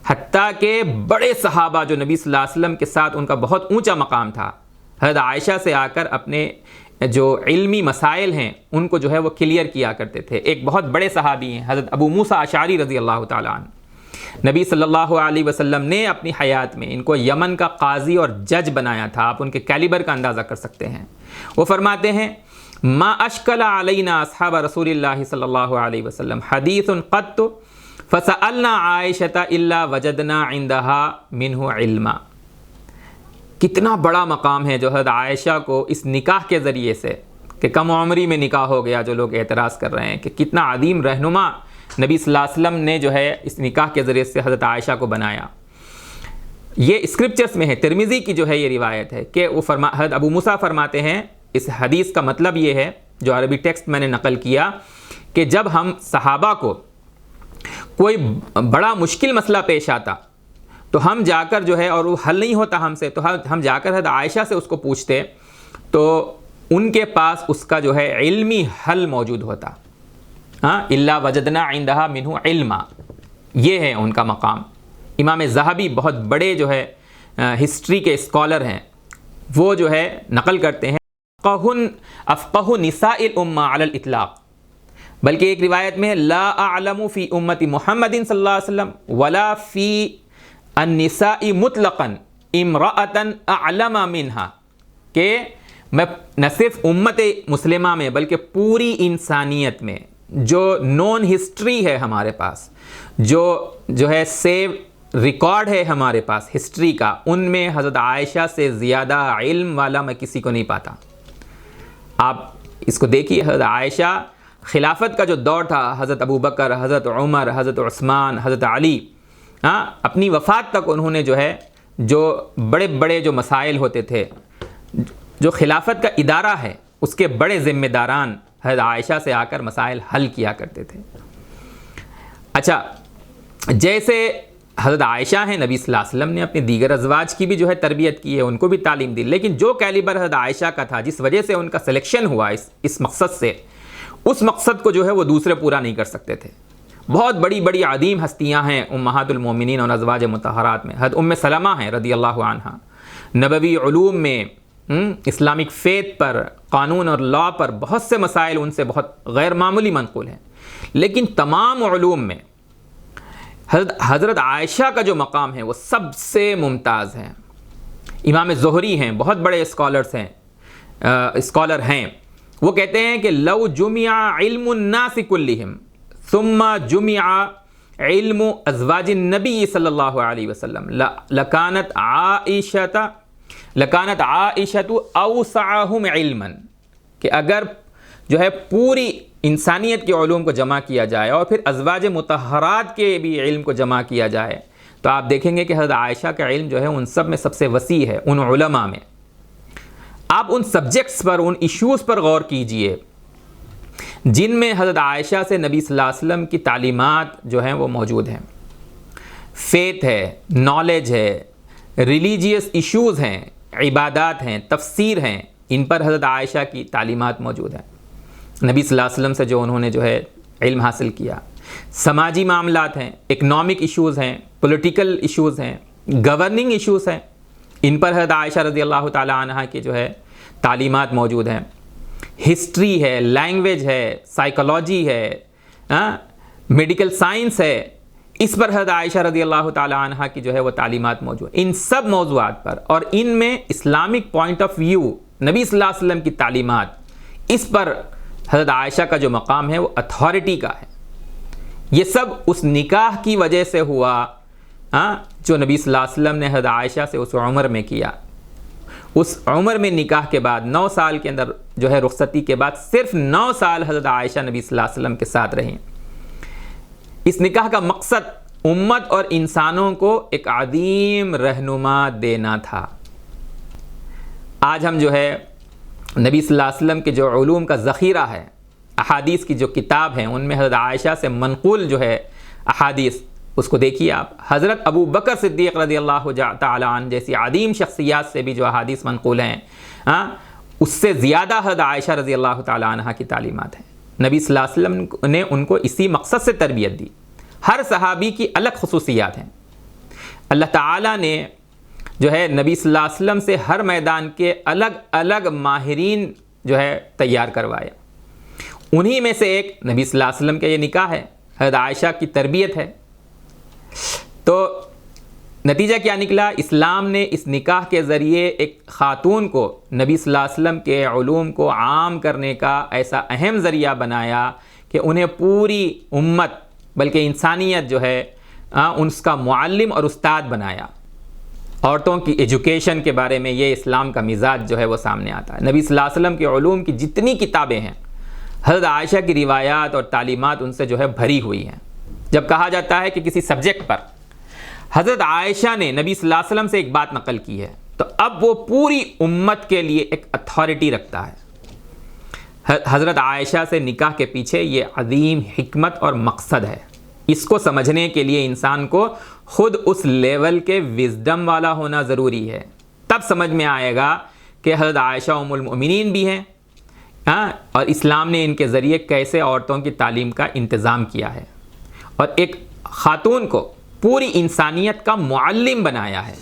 حتیٰ کہ بڑے صحابہ جو نبی صلی اللہ علیہ وسلم کے ساتھ ان کا بہت اونچا مقام تھا, حضرت عائشہ سے آ کر اپنے جو علمی مسائل ہیں ان کو جو ہے وہ کلیئر کیا کرتے تھے. ایک بہت بڑے صحابی ہیں حضرت ابو موسیٰ اشعری رضی اللہ تعالیٰ عنہ. نبی صلی اللہ علیہ وسلم نے اپنی حیات میں ان کو یمن کا قاضی اور جج بنایا تھا. آپ ان کے کیلیبر کا اندازہ کر سکتے ہیں. وہ فرماتے ہیں ما اشکل علینا اصحاب رسول اللہ صلی اللہ علیہ وسلم حدیث قط فسألنا عائشة الا وجدنا عندها منه علما. کتنا بڑا مقام ہے جو حضرت عائشہ کو اس نکاح کے ذریعے سے, کہ کم عمری میں نکاح ہو گیا, جو لوگ اعتراض کر رہے ہیں کہ کتنا عظیم رہنما نبی صلی اللہ علیہ وسلم نے جو ہے اس نکاح کے ذریعے سے حضرت عائشہ کو بنایا. یہ اسکرپچرز میں ہے, ترمذی کی جو ہے یہ روایت ہے کہ وہ حضرت ابو موسیٰ فرماتے ہیں اس حدیث کا مطلب یہ ہے, جو عربی ٹیکسٹ میں نے نقل کیا, کہ جب ہم صحابہ کو کوئی بڑا مشکل مسئلہ پیش آتا تو ہم جا کر جو ہے, اور وہ حل نہیں ہوتا ہم سے, تو ہم جا کر حضرت عائشہ سے اس کو پوچھتے تو ان کے پاس اس کا جو ہے علمی حل موجود ہوتا. الا وجدنا عندها منه علما, یہ ہے ان کا مقام. امام ذہبی بہت بڑے جو ہے ہسٹری کے اسکالر ہیں, وہ جو ہے نقل کرتے ہیں افقہ نساء الامہ علی الاطلاق, بلکہ ایک روایت میں لا اعلم فی امت محمد صلی اللہ علیہ وسلم ولا فی النساء مطلقا امرأة اعلم منها, کہ میں نہ صرف امت مسلمہ میں بلکہ پوری انسانیت میں جو نون ہسٹری ہے ہمارے پاس, جو ہے سیو ریکارڈ ہے ہمارے پاس ہسٹری کا, ان میں حضرت عائشہ سے زیادہ علم والا میں کسی کو نہیں پاتا. آپ اس کو دیکھیے, حضرت عائشہ خلافت کا جو دور تھا, حضرت ابو بکر, حضرت عمر, حضرت عثمان, حضرت علی, اپنی وفات تک انہوں نے جو ہے جو بڑے بڑے جو مسائل ہوتے تھے, جو خلافت کا ادارہ ہے اس کے بڑے ذمہ داران حضرت عائشہ سے آ کر مسائل حل کیا کرتے تھے. اچھا, جیسے حضرت عائشہ ہیں, نبی صلی اللہ علیہ وسلم نے اپنے دیگر ازواج کی بھی جو ہے تربیت کی ہے, ان کو بھی تعلیم دی, لیکن جو کیلیبر حضرت عائشہ کا تھا, جس وجہ سے ان کا سلیکشن ہوا اس مقصد سے, اس مقصد کو جو ہے وہ دوسرے پورا نہیں کر سکتے تھے. بہت بڑی بڑی عظیم ہستیاں ہیں امہات المومنین اور ازواج مطہرات میں. حضرت ام سلمہ ہیں رضی اللہ عنہا, نبوی علوم میں, اسلامک فیتھ پر, قانون اور لا پر بہت سے مسائل ان سے بہت غیر معمولی منقول ہیں, لیکن تمام علوم میں حضرت عائشہ کا جو مقام ہے وہ سب سے ممتاز ہے. امام زہری ہیں, بہت بڑے اسکالر ہیں, وہ کہتے ہیں کہ لو جمع علم الناس کلہم ثم جمع علم ازواج النبی صلی اللہ علیہ وسلم لکانت عائشہ اوسعہم علما, کہ اگر جو ہے پوری انسانیت کے علوم کو جمع کیا جائے اور پھر ازواج مطہرات کے بھی علم کو جمع کیا جائے تو آپ دیکھیں گے کہ حضرت عائشہ کا علم جو ہے ان سب میں سب سے وسیع ہے, ان علماء میں. آپ ان سبجیکٹس پر, ان ایشوز پر غور کیجئے جن میں حضرت عائشہ سے نبی صلی اللہ علیہ وسلم کی تعلیمات جو ہیں وہ موجود ہیں. فیتھ ہے, نالج ہے, ریلیجیس ایشوز ہیں, عبادات ہیں, تفسیر ہیں, ان پر حضرت عائشہ کی تعلیمات موجود ہیں. نبی صلی اللہ علیہ وسلم سے جو انہوں نے جو ہے علم حاصل کیا. سماجی معاملات ہیں, اکنامک ایشوز ہیں, پولیٹیکل ایشوز ہیں, گورننگ ایشوز ہیں, ان پر حضرت عائشہ رضی اللہ تعالیٰ عنہ کی جو ہے تعلیمات موجود ہیں، ہسٹری ہے، لینگویج ہے، سائیکالوجی ہے، میڈیکل سائنس ہے، اس پر حضرت عائشہ رضی اللہ تعالیٰ عنہ کی جو ہے وہ تعلیمات موجود ہیں۔ ان سب موضوعات پر، اور ان میں اسلامک پوائنٹ آف ویو، نبی صلی اللہ علیہ وسلم کی تعلیمات، اس پر حضرت عائشہ کا جو مقام ہے وہ اتھارٹی کا ہے۔ یہ سب اس نکاح کی وجہ سے ہوا جو نبی صلی اللہ علیہ وسلم نے حضرت عائشہ سے اس عمر میں کیا۔ اس عمر میں نکاح کے بعد 9 سال کے اندر جو ہے رخصتی کے بعد صرف 9 سال حضرت عائشہ نبی صلی اللہ علیہ وسلم کے ساتھ رہیں۔ اس نکاح کا مقصد امت اور انسانوں کو ایک عظیم رہنما دینا تھا۔ آج ہم جو ہے نبی صلی اللہ علیہ وسلم کے جو علوم کا ذخیرہ ہے، احادیث کی جو کتاب ہیں، ان میں حضرت عائشہ سے منقول جو ہے احادیث، اس کو دیکھیے آپ۔ حضرت ابو بکر صدیق رضی اللہ تعالیٰ عنہ جیسی عظیم شخصیات سے بھی جو احادیث منقول ہیں، اس سے زیادہ حضرت عائشہ رضی اللہ تعالیٰ عنہ کی تعلیمات ہیں۔ نبی صلی اللہ علیہ وسلم نے ان کو اسی مقصد سے تربیت دی۔ ہر صحابی کی الگ خصوصیات ہیں۔ اللہ تعالیٰ نے جو ہے نبی صلی اللہ علیہ وسلم سے ہر میدان کے الگ الگ ماہرین جو ہے تیار کروائے۔ انہی میں سے ایک نبی صلی اللہ علیہ وسلم کا یہ نکاح ہے، حضرت عائشہ کی تربیت ہے۔ تو نتیجہ کیا نکلا؟ اسلام نے اس نکاح کے ذریعے ایک خاتون کو نبی صلی اللہ علیہ وسلم کے علوم کو عام کرنے کا ایسا اہم ذریعہ بنایا کہ انہیں پوری امت بلکہ انسانیت جو ہے اس کا معلم اور استاد بنایا۔ عورتوں کی ایجوکیشن کے بارے میں یہ اسلام کا مزاج جو ہے وہ سامنے آتا ہے۔ نبی صلی اللہ علیہ وسلم کے علوم کی جتنی کتابیں ہیں، حضرت عائشہ کی روایات اور تعلیمات ان سے جو ہے بھری ہوئی ہیں۔ جب کہا جاتا ہے کہ کسی سبجیکٹ پر حضرت عائشہ نے نبی صلی اللہ علیہ وسلم سے ایک بات نقل کی ہے، تو اب وہ پوری امت کے لیے ایک اتھارٹی رکھتا ہے۔ حضرت عائشہ سے نکاح کے پیچھے یہ عظیم حکمت اور مقصد ہے۔ اس کو سمجھنے کے لیے انسان کو خود اس لیول کے وزڈم والا ہونا ضروری ہے، تب سمجھ میں آئے گا کہ حضرت عائشہ ام المؤمنین بھی ہیں، اور اسلام نے ان کے ذریعے کیسے عورتوں کی تعلیم کا انتظام کیا ہے، اور ایک خاتون کو پوری انسانیت کا معلم بنایا ہے۔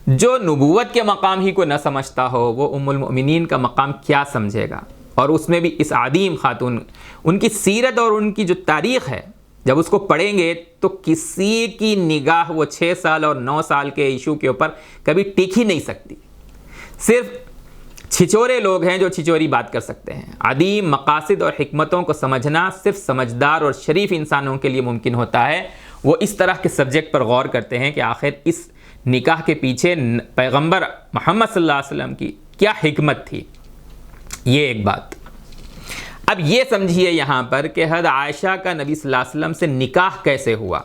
جو نبوت کے مقام ہی کو نہ سمجھتا ہو، وہ ام المؤمنین کا مقام کیا سمجھے گا؟ اور اس میں بھی اس عظیم خاتون، ان کی سیرت اور ان کی جو تاریخ ہے، جب اس کو پڑھیں گے تو کسی کی نگاہ وہ 6 سال اور 9 سال کے ایشو کے اوپر کبھی ٹک ہی نہیں سکتی۔ صرف چھچورے لوگ ہیں جو چھچوری بات کر سکتے ہیں۔ عظیم مقاصد اور حکمتوں کو سمجھنا صرف سمجھدار اور شریف انسانوں کے لیے ممکن ہوتا ہے۔ وہ اس طرح کے سبجیکٹ پر غور کرتے ہیں کہ آخر اس نکاح کے پیچھے پیغمبر محمد صلی اللہ علیہ وسلم کی کیا حکمت تھی۔ یہ ایک بات۔ اب یہ سمجھیے یہاں پر کہ حضرت عائشہ کا نبی صلی اللہ علیہ وسلم سے نکاح کیسے ہوا،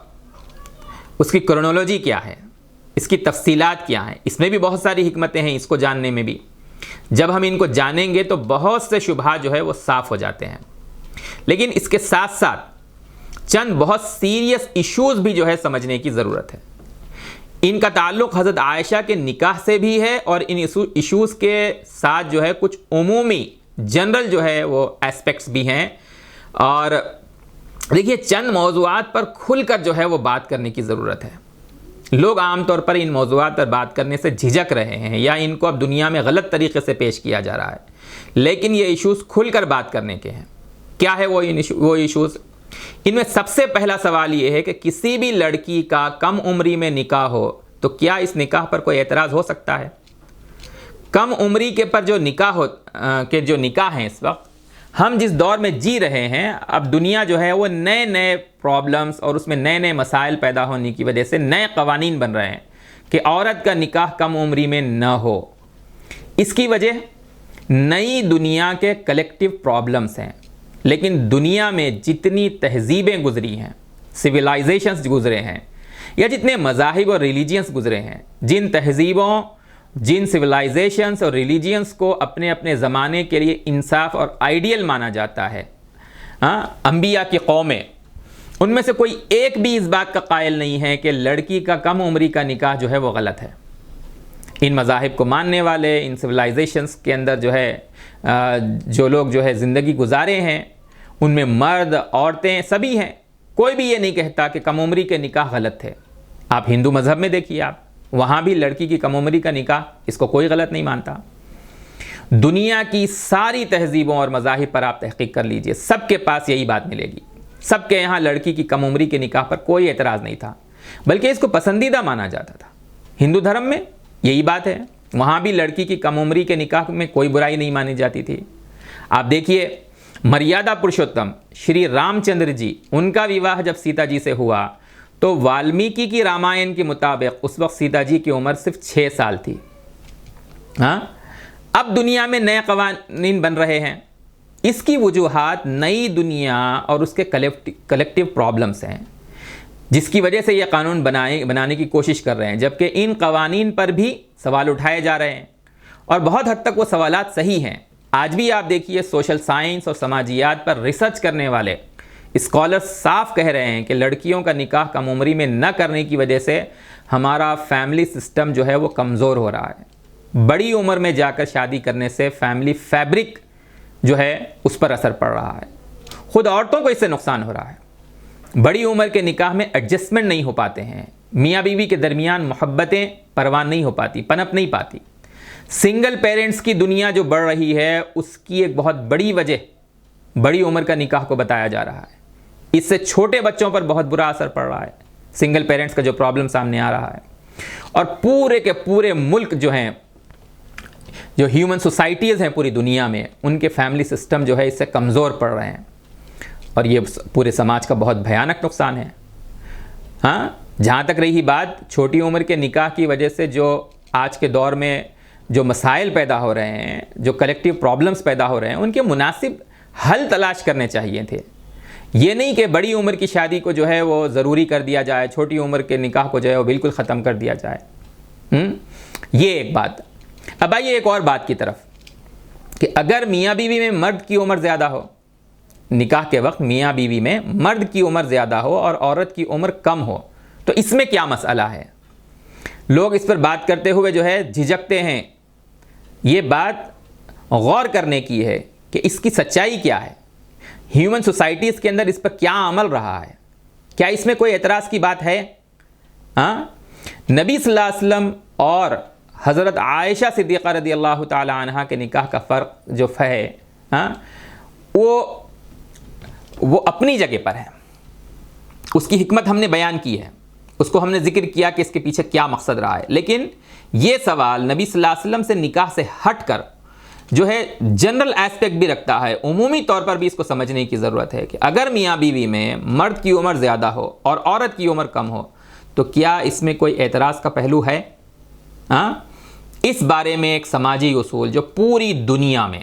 اس کی کرونولوجی کیا ہے، اس کی تفصیلات کیا ہیں۔ اس میں بھی بہت ساری حکمتیں ہیں، اس کو جاننے میں بھی۔ جب ہم ان کو جانیں گے تو بہت سے شبہات جو ہے وہ صاف ہو جاتے ہیں۔ لیکن اس کے ساتھ ساتھ چند بہت سیریس ایشوز بھی جو ہے سمجھنے کی ضرورت ہے۔ ان کا تعلق حضرت عائشہ کے نکاح سے بھی ہے، اور ان ایشوز کے ساتھ جو ہے کچھ عمومی جنرل جو ہے وہ ایسپیکٹس بھی ہیں۔ اور دیکھیے، چند موضوعات پر کھل کر جو ہے وہ بات کرنے کی ضرورت ہے۔ لوگ عام طور پر ان موضوعات پر بات کرنے سے جھجک رہے ہیں، یا ان کو اب دنیا میں غلط طریقے سے پیش کیا جا رہا ہے، لیکن یہ ایشوز کھل کر بات کرنے کے ہیں۔ کیا ہے وہ ایشوز؟ ان میں سب سے پہلا سوال یہ ہے کہ کسی بھی لڑکی کا کم عمری میں نکاح ہو تو کیا اس نکاح پر کوئی اعتراض ہو سکتا ہے؟ کم عمری کے پر جو نکاح ہیں اس وقت ہم جس دور میں جی رہے ہیں، اب دنیا جو ہے وہ نئے نئے پرابلمز اور اس میں نئے نئے مسائل پیدا ہونے کی وجہ سے نئے قوانین بن رہے ہیں کہ عورت کا نکاح کم عمری میں نہ ہو۔ اس کی وجہ نئی دنیا کے کلیکٹیو پرابلمز ہیں۔ لیکن دنیا میں جتنی تہذیبیں گزری ہیں، سویلائزیشنز گزرے ہیں، یا جتنے مذاہب اور ریلیجینز گزرے ہیں، جن تہذیبوں، جن سویلائزیشنز اور ریلیجینز کو اپنے اپنے زمانے کے لیے انصاف اور آئیڈیل مانا جاتا ہے، انبیاء کی قومیں، ان میں سے کوئی ایک بھی اس بات کا قائل نہیں ہے کہ لڑکی کا کم عمری کا نکاح جو ہے وہ غلط ہے۔ ان مذاہب کو ماننے والے، ان سویلائزیشنز کے اندر جو ہے جو لوگ جو ہے زندگی گزارے ہیں، ان میں مرد، عورتیں سبھی ہیں۔ کوئی بھی یہ نہیں کہتا کہ کم عمری کے نکاح غلط تھے۔ آپ ہندو مذہب میں دیکھیے، آپ وہاں بھی لڑکی کی کم عمری کا نکاح، اس کو کوئی غلط نہیں مانتا۔ دنیا کی ساری تہذیبوں اور مذاہب پر آپ تحقیق کر لیجئے، سب کے پاس یہی بات ملے گی، سب کے یہاں لڑکی کی کم عمری کے نکاح پر کوئی اعتراض نہیں تھا، بلکہ اس کو پسندیدہ مانا جاتا تھا۔ ہندو دھرم میں یہی بات ہے، وہاں بھی لڑکی کی کم عمری کے نکاح میں کوئی برائی نہیں مانی جاتی تھی۔ آپ دیکھیے مریادا پرشوتم شری رام چندر جی، ان کا وواہ جب سیتا جی سے ہوا تو والمیکی کی رامائن کے مطابق اس وقت سیتا جی کی عمر صرف 6 سال تھی۔ ہاں، اب دنیا میں نئے قوانین بن رہے ہیں، اس کی وجوہات نئی دنیا اور اس کے کلیکٹیو پرابلمز ہیں، جس کی وجہ سے یہ قانون بنانے کی کوشش کر رہے ہیں، جبکہ ان قوانین پر بھی سوال اٹھائے جا رہے ہیں اور بہت حد تک وہ سوالات صحیح ہیں۔ آج بھی آپ دیکھیے سوشل سائنس اور سماجیات پر ریسرچ کرنے والے اسکالر صاف کہہ رہے ہیں کہ لڑکیوں کا نکاح کم عمری میں نہ کرنے کی وجہ سے ہمارا فیملی سسٹم جو ہے وہ کمزور ہو رہا ہے۔ بڑی عمر میں جا کر شادی کرنے سے فیملی فیبرک جو ہے اس پر اثر پڑ رہا ہے، خود عورتوں کو اس سے نقصان ہو رہا ہے۔ بڑی عمر کے نکاح میں ایڈجسٹمنٹ نہیں ہو پاتے ہیں، میاں بیوی کے درمیان محبتیں پروان نہیں ہو پاتی، پنپ نہیں پاتی۔ سنگل پیرنٹس کی دنیا جو بڑھ رہی ہے، اس کی ایک بہت بڑی وجہ بڑی عمر کا نکاح کو بتایا جا رہا ہے۔ اس سے چھوٹے بچوں پر بہت برا اثر پڑ رہا ہے، سنگل پیرنٹس کا جو پرابلم سامنے آ رہا ہے، اور پورے کے پورے ملک جو ہیں، جو ہیومن سوسائٹیز ہیں پوری دنیا میں، ان کے فیملی سسٹم جو ہے اس سے کمزور پڑ رہے ہیں، اور یہ پورے سماج کا بہت بھیانک نقصان ہے۔ ہاں، جہاں تک رہی بات چھوٹی عمر کے نکاح کی وجہ سے جو آج کے دور میں جو مسائل پیدا ہو رہے ہیں، جو کلیکٹیو پرابلمز پیدا ہو رہے ہیں، ان کے مناسب حل تلاش کرنے چاہیے تھے۔ یہ نہیں کہ بڑی عمر کی شادی کو جو ہے وہ ضروری کر دیا جائے، چھوٹی عمر کے نکاح کو جو ہے وہ بالکل ختم کر دیا جائے۔ یہ ایک بات۔ اب آئیے ایک اور بات کی طرف کہ اگر میاں بیوی میں مرد کی عمر زیادہ ہو، نکاح کے وقت میاں بیوی میں مرد کی عمر زیادہ ہو اور عورت کی عمر کم ہو، تو اس میں کیا مسئلہ ہے؟ لوگ اس پر بات کرتے ہوئے جو ہے جھجکتے ہیں۔ یہ بات غور کرنے کی ہے کہ اس کی سچائی کیا ہے، ہیومن سوسائٹیز کے اندر اس پر کیا عمل رہا ہے، کیا اس میں کوئی اعتراض کی بات ہے؟ نبی صلی اللہ علیہ وسلم اور حضرت عائشہ صدیقہ رضی اللہ تعالی عنہ کے نکاح کا فرق جو ہے وہ اپنی جگہ پر ہے، اس کی حکمت ہم نے بیان کی ہے، اس کو ہم نے ذکر کیا کہ اس کے پیچھے کیا مقصد رہا ہے۔ لیکن یہ سوال نبی صلی اللہ علیہ وسلم سے نکاح سے ہٹ کر جو ہے جنرل ایسپیکٹ بھی رکھتا ہے، عمومی طور پر بھی اس کو سمجھنے کی ضرورت ہے کہ اگر میاں بیوی میں مرد کی عمر زیادہ ہو اور عورت کی عمر کم ہو تو کیا اس میں کوئی اعتراض کا پہلو ہے؟ اس بارے میں ایک سماجی اصول جو پوری دنیا میں،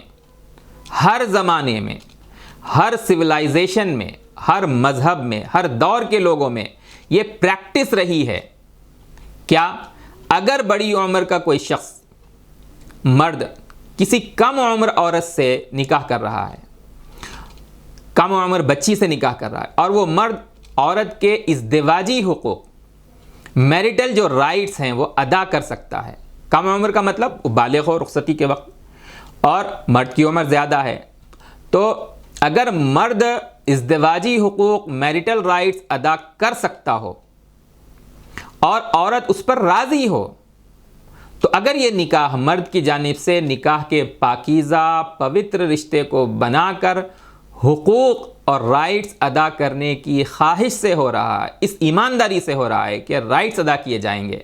ہر زمانے میں، ہر سویلائزیشن میں، ہر مذہب میں، ہر دور کے لوگوں میں یہ پریکٹس رہی ہے، کیا اگر بڑی عمر کا کوئی شخص مرد کسی کم عمر عورت سے نکاح کر رہا ہے، کم عمر بچی سے نکاح کر رہا ہے، اور وہ مرد عورت کے ازدواجی حقوق، میریٹل جو رائٹس ہیں وہ ادا کر سکتا ہے، کم عمر کا مطلب وہ بالغ ہو رخصتی کے وقت، اور مرد کی عمر زیادہ ہے، تو اگر مرد ازدواجی حقوق، میریٹل رائٹس ادا کر سکتا ہو اور عورت اس پر راضی ہو، تو اگر یہ نکاح مرد کی جانب سے نکاح کے پاکیزہ پوتر رشتے کو بنا کر حقوق اور رائٹس ادا کرنے کی خواہش سے ہو رہا ہے، اس ایمانداری سے ہو رہا ہے کہ رائٹس ادا کیے جائیں گے،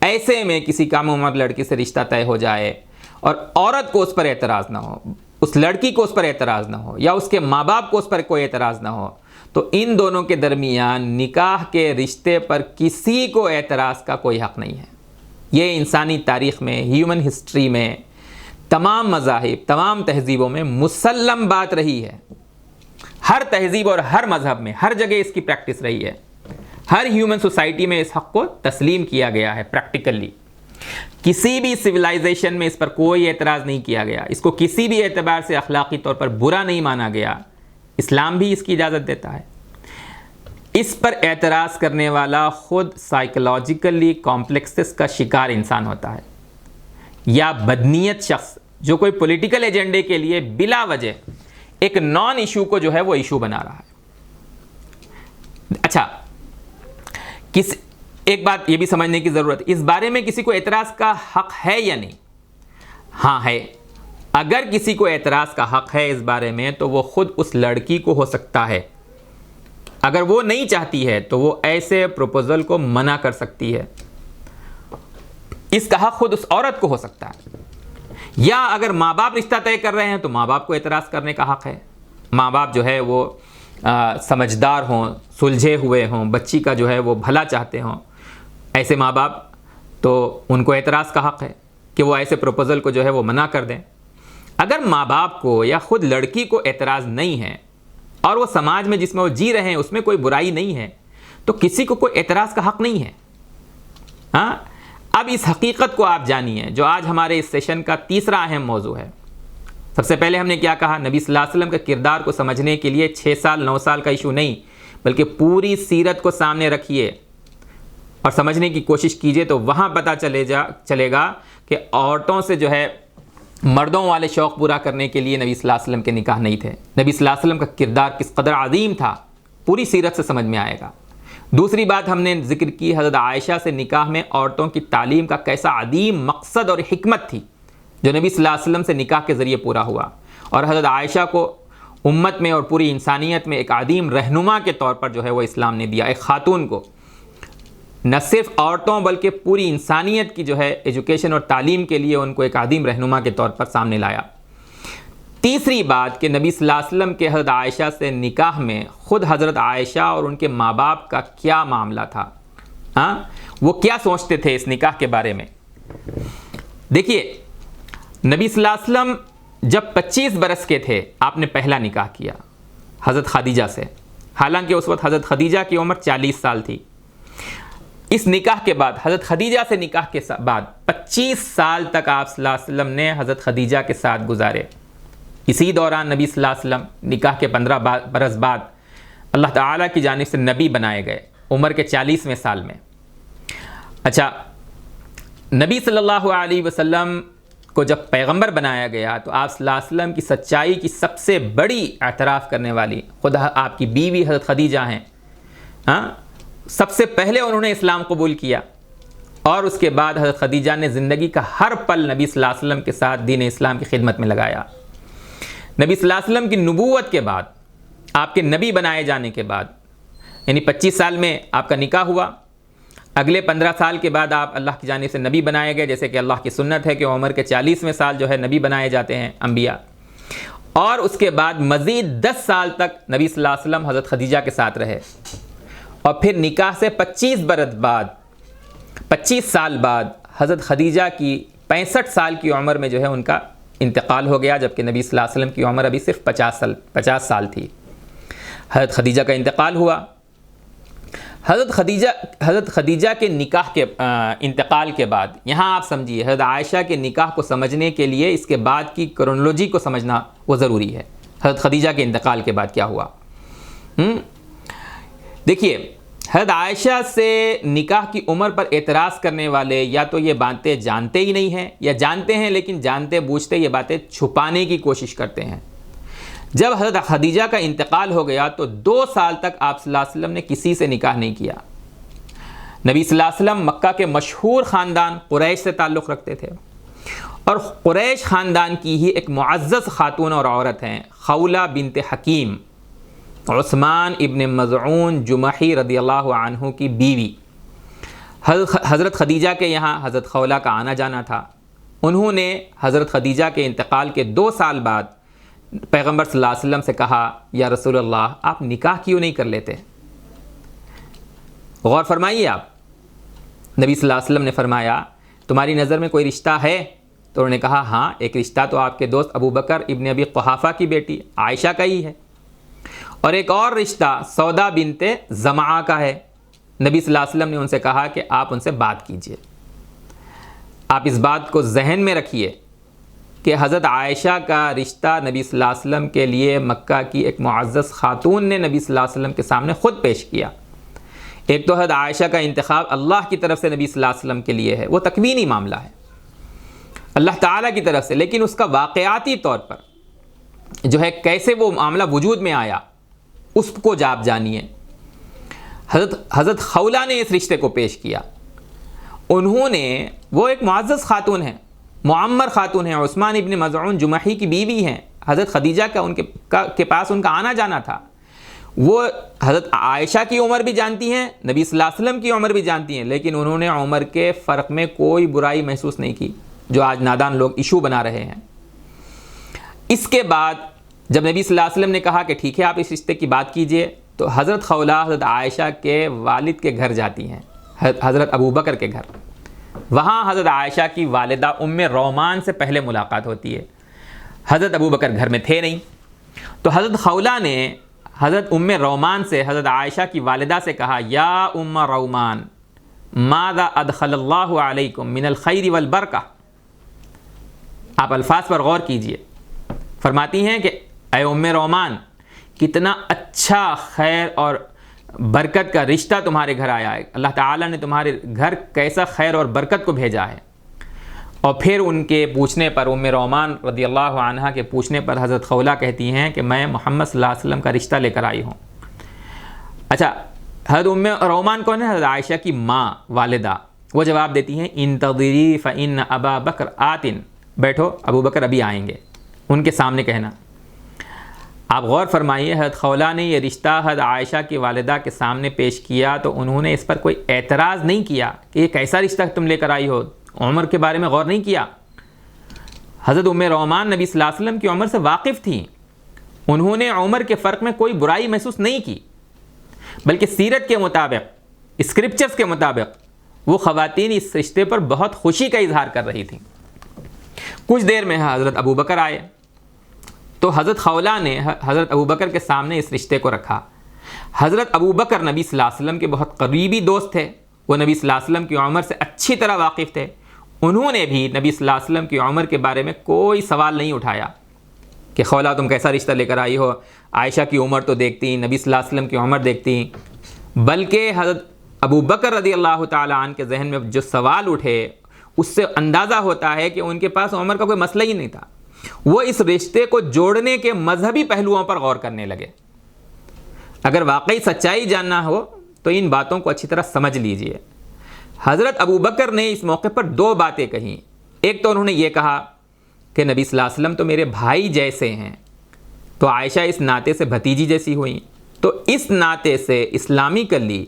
ایسے میں کسی کم عمر لڑکی سے رشتہ طے ہو جائے اور عورت کو اس پر اعتراض نہ ہو، اس لڑکی کو اس پر اعتراض نہ ہو، یا اس کے ماں باپ کو اس پر کوئی اعتراض نہ ہو، تو ان دونوں کے درمیان نکاح کے رشتے پر کسی کو اعتراض کا کوئی حق نہیں ہے۔ یہ انسانی تاریخ میں، ہیومن ہسٹری میں، تمام مذاہب، تمام تہذیبوں میں مسلم بات رہی ہے، ہر تہذیب اور ہر مذہب میں ہر جگہ اس کی پریکٹس رہی ہے، ہر ہیومن سوسائٹی میں اس حق کو تسلیم کیا گیا ہے پریکٹیکلی، کسی بھی سویلائزیشن میں اس پر کوئی اعتراض نہیں کیا گیا، اس کو کسی بھی اعتبار سے اخلاقی طور پر برا نہیں مانا گیا، اسلام بھی اس کی اجازت دیتا ہے۔ اس پر اعتراض کرنے والا خود سائیکولوجیکلی کمپلیکسز کا شکار انسان ہوتا ہے، یا بدنیت شخص جو کوئی پولیٹیکل ایجنڈے کے لیے بلا وجہ ایک نان ایشو کو جو ہے وہ ایشو بنا رہا ہے۔ اچھا، ایک بات یہ بھی سمجھنے کی ضرورت ہے، اس بارے میں کسی کو اعتراض کا حق ہے یا نہیں؟ ہاں ہے۔ اگر کسی کو اعتراض کا حق ہے اس بارے میں تو وہ خود اس لڑکی کو ہو سکتا ہے۔ اگر وہ نہیں چاہتی ہے تو وہ ایسے پروپوزل کو منع کر سکتی ہے۔ اس کا حق خود اس عورت کو ہو سکتا ہے۔ یا اگر ماں باپ رشتہ طے کر رہے ہیں تو ماں باپ کو اعتراض کرنے کا حق ہے۔ ماں باپ جو ہے وہ سمجھدار ہوں، سلجھے ہوئے ہوں، بچی کا جو ہے وہ بھلا چاہتے ہوں، ایسے ماں باپ تو ان کو اعتراض کا حق ہے کہ وہ ایسے پروپوزل کو جو ہے وہ منع کر دیں۔ اگر ماں باپ کو یا خود لڑکی کو اعتراض نہیں ہے اور وہ سماج میں جس میں وہ جی رہے ہیں اس میں کوئی برائی نہیں ہے تو کسی کو کوئی اعتراض کا حق نہیں ہے۔ ہاں، اب اس حقیقت کو آپ جانیے جو آج ہمارے اس سیشن کا تیسرا اہم موضوع ہے۔ سب سے پہلے ہم نے کیا کہا؟ نبی صلی اللہ علیہ وسلم کے کردار کو سمجھنے کے لیے 6 سال 9 سال کا ایشو نہیں بلکہ پوری سیرت کو سامنے رکھیے اور سمجھنے کی کوشش کیجئے تو وہاں پتہ چلے گا کہ عورتوں سے جو ہے مردوں والے شوق پورا کرنے کے لیے نبی صلی اللہ علیہ وسلم کے نکاح نہیں تھے۔ نبی صلی اللہ علیہ وسلم کا کردار کس قدر عظیم تھا پوری سیرت سے سمجھ میں آئے گا۔ دوسری بات ہم نے ذکر کی حضرت عائشہ سے نکاح میں عورتوں کی تعلیم کا کیسا عظیم مقصد اور حکمت تھی جو نبی صلی اللہ علیہ وسلم سے نکاح کے ذریعے پورا ہوا، اور حضرت عائشہ کو امت میں اور پوری انسانیت میں ایک عظیم رہنما کے طور پر جو ہے وہ اسلام نے دیا۔ ایک خاتون کو نہ صرف عورتوں بلکہ پوری انسانیت کی جو ہے ایجوکیشن اور تعلیم کے لیے ان کو ایک عظیم رہنما کے طور پر سامنے لایا۔ تیسری بات کہ نبی صلی اللہ علیہ وسلم کے حضرت عائشہ سے نکاح میں خود حضرت عائشہ اور ان کے ماں باپ کا کیا معاملہ تھا، ہاں وہ کیا سوچتے تھے اس نکاح کے بارے میں۔ دیکھیے، نبی صلی اللہ علیہ وسلم جب 25 برس کے تھے آپ نے پہلا نکاح کیا حضرت خدیجہ سے، حالانکہ اس وقت حضرت خدیجہ کی عمر 40 سال تھی۔ اس نکاح کے بعد حضرت خدیجہ سے نکاح کے بعد 25 سال تک آپ صلی اللہ علیہ وسلم نے حضرت خدیجہ کے ساتھ گزارے۔ اسی دوران نبی صلی اللہ علیہ وسلم نکاح کے 15 برس بعد اللہ تعالیٰ کی جانب سے نبی بنائے گئے عمر کے 40ویں سال میں۔ اچھا، نبی صلی اللہ علیہ وسلم کو جب پیغمبر بنایا گیا تو آپ صلی اللہ علیہ وسلم کی سچائی کی سب سے بڑی اعتراف کرنے والی خود آپ کی بیوی حضرت خدیجہ ہیں۔ ہاں، سب سے پہلے انہوں نے اسلام قبول کیا اور اس کے بعد حضرت خدیجہ نے زندگی کا ہر پل نبی صلی اللہ علیہ وسلم کے ساتھ دین اسلام کی خدمت میں لگایا۔ نبی صلی اللہ علیہ وسلم کی نبوت کے بعد، آپ کے نبی بنائے جانے کے بعد، یعنی 25 سال میں آپ کا نکاح ہوا، اگلے 15 سال کے بعد آپ اللہ کی جانب سے نبی بنائے گئے، جیسے کہ اللہ کی سنت ہے کہ عمر کے 40ویں سال جو ہے نبی بنائے جاتے ہیں انبیاء، اور اس کے بعد مزید 10 سال تک نبی صلی اللہ علیہ وسلم حضرت خدیجہ کے ساتھ رہے، اور پھر نکاح سے 25 برس بعد 25 سال بعد حضرت خدیجہ کی 65 سال کی عمر میں جو ہے ان کا انتقال ہو گیا، جبکہ نبی صلی اللہ علیہ وسلم کی عمر ابھی صرف 50 سال تھی۔ حضرت خدیجہ کا انتقال ہوا۔ حضرت خدیجہ کے نکاح کے انتقال کے بعد، یہاں آپ سمجھیے حضرت عائشہ کے نکاح کو سمجھنے کے لیے اس کے بعد کی کرونالوجی کو سمجھنا وہ ضروری ہے۔ حضرت خدیجہ کے انتقال کے بعد کیا ہوا؟ دیکھیے، حضرت عائشہ سے نکاح کی عمر پر اعتراض کرنے والے یا تو یہ باتیں جانتے ہی نہیں ہیں یا جانتے ہیں لیکن جانتے بوجھتے یہ باتیں چھپانے کی کوشش کرتے ہیں۔ جب حضرت خدیجہ کا انتقال ہو گیا تو 2 سال تک آپ صلی اللہ علیہ وسلم نے کسی سے نکاح نہیں کیا۔ نبی صلی اللہ علیہ وسلم مکہ کے مشہور خاندان قریش سے تعلق رکھتے تھے، اور قریش خاندان کی ہی ایک معزز خاتون اور عورت ہیں خولہ بنت حکیم، عثمان ابن مظعون جمحی رضی اللہ عنہ کی بیوی۔ حضرت خدیجہ کے یہاں حضرت خولہ کا آنا جانا تھا۔ انہوں نے حضرت خدیجہ کے انتقال کے 2 سال بعد پیغمبر صلی اللہ علیہ وسلم سے کہا، یا رسول اللہ آپ نکاح کیوں نہیں کر لیتے؟ غور فرمائیے آپ۔ نبی صلی اللہ علیہ وسلم نے فرمایا، تمہاری نظر میں کوئی رشتہ ہے؟ تو انہوں نے کہا ہاں، ایک رشتہ تو آپ کے دوست ابو بکر ابن ابی قحافہ کی بیٹی عائشہ کا ہی ہے، اور ایک اور رشتہ سودا بنت زمعہ کا ہے۔ نبی صلی اللہ علیہ وسلم نے ان سے کہا کہ آپ ان سے بات کیجئے۔ آپ اس بات کو ذہن میں رکھیے کہ حضرت عائشہ کا رشتہ نبی صلی اللہ علیہ وسلم کے لیے مکہ کی ایک معزز خاتون نے نبی صلی اللہ علیہ وسلم کے سامنے خود پیش کیا۔ ایک تو حضرت عائشہ کا انتخاب اللہ کی طرف سے نبی صلی اللہ علیہ وسلم کے لیے ہے، وہ تکوینی معاملہ ہے اللہ تعالیٰ کی طرف سے، لیکن اس کا واقعاتی طور پر جو ہے کیسے وہ معاملہ وجود میں آیا اس کو آپ جانیے۔ حضرت خولہ نے اس رشتے کو پیش کیا. انہوں نے، وہ ایک معزز خاتون ہیں، معمر خاتون ہیں، عثمان ابن مظعون جمحی کی بیوی ہیں. حضرت خدیجہ کا ان کے پاس ان کا آنا جانا تھا. وہ حضرت عائشہ کی عمر بھی جانتی ہیں، نبی صلی اللہ علیہ وسلم کی عمر بھی جانتی ہیں، لیکن انہوں نے عمر کے فرق میں کوئی برائی محسوس نہیں کی جو آج نادان لوگ ایشو بنا رہے ہیں. اس کے بعد جب نبی صلی اللہ علیہ وسلم نے کہا کہ ٹھیک ہے آپ اس رشتے کی بات کیجئے، تو حضرت خولہ حضرت عائشہ کے والد کے گھر جاتی ہیں، حضرت ابوبکر کے گھر. وہاں حضرت عائشہ کی والدہ ام رومان سے پہلے ملاقات ہوتی ہے. حضرت ابوبکر گھر میں تھے نہیں، تو حضرت خولہ نے حضرت ام رومان سے حضرت عائشہ کی والدہ سے کہا، یا ام رومان ماذا ادخل اللہ علیکم من الخیر والبرکہ. آپ الفاظ پر غور کیجئے. فرماتی ہیں کہ اے ام رومان، کتنا اچھا خیر اور برکت کا رشتہ تمہارے گھر آیا ہے، اللہ تعالیٰ نے تمہارے گھر کیسا خیر اور برکت کو بھیجا ہے. اور پھر ان کے پوچھنے پر، ام رومان رضی اللہ عنہا کے پوچھنے پر حضرت خولہ کہتی ہیں کہ میں محمد صلی اللہ علیہ وسلم کا رشتہ لے کر آئی ہوں. اچھا، حضرت ام رومان کون ہے؟ حضرت عائشہ کی ماں، والدہ. وہ جواب دیتی ہیں، انتظری فإن ابا بکر آتن، بیٹھو ابو بکر ابھی آئیں گے. ان کے سامنے کہنا. آپ غور فرمائیے، حضرت خولہ نے یہ رشتہ حضرت عائشہ کی والدہ کے سامنے پیش کیا تو انہوں نے اس پر کوئی اعتراض نہیں کیا کہ یہ کیسا رشتہ تم لے کر آئی ہو. عمر کے بارے میں غور نہیں کیا. حضرت ام رومان نبی صلی اللہ علیہ وسلم کی عمر سے واقف تھیں. انہوں نے عمر کے فرق میں کوئی برائی محسوس نہیں کی، بلکہ سیرت کے مطابق، اسکرپچرز کے مطابق وہ خواتین اس رشتے پر بہت خوشی کا اظہار کر رہی تھیں. کچھ دیر میں حضرت ابوبکر آئے تو حضرت خولہ نے حضرت ابوبکر کے سامنے اس رشتے کو رکھا. حضرت ابوبکر نبی صلی اللہ علیہ وسلم کے بہت قریبی دوست تھے. وہ نبی صلی اللہ علیہ وسلم کی عمر سے اچھی طرح واقف تھے. انہوں نے بھی نبی صلی اللہ علیہ وسلم کی عمر کے بارے میں کوئی سوال نہیں اٹھایا کہ خولہ تم کیسا رشتہ لے کر آئی ہو، عائشہ کی عمر تو دیکھتی، نبی صلی اللہ علیہ وسلم کی عمر دیکھتی. بلکہ حضرت ابوبکر رضی اللہ تعالیٰ عنہ کے ذہن میں جو سوال اٹھے اس سے اندازہ ہوتا ہے کہ ان کے پاس عمر کا کوئی مسئلہ ہی نہیں تھا. وہ اس رشتے کو جوڑنے کے مذہبی پہلوؤں پر غور کرنے لگے. اگر واقعی سچائی جاننا ہو تو ان باتوں کو اچھی طرح سمجھ لیجئے. حضرت ابوبکر نے اس موقع پر دو باتیں کہیں. ایک تو انہوں نے یہ کہا کہ نبی صلی اللہ علیہ وسلم تو میرے بھائی جیسے ہیں، تو عائشہ اس ناطے سے بھتیجی جیسی ہوئیں، تو اس ناطے سے اسلامیکلی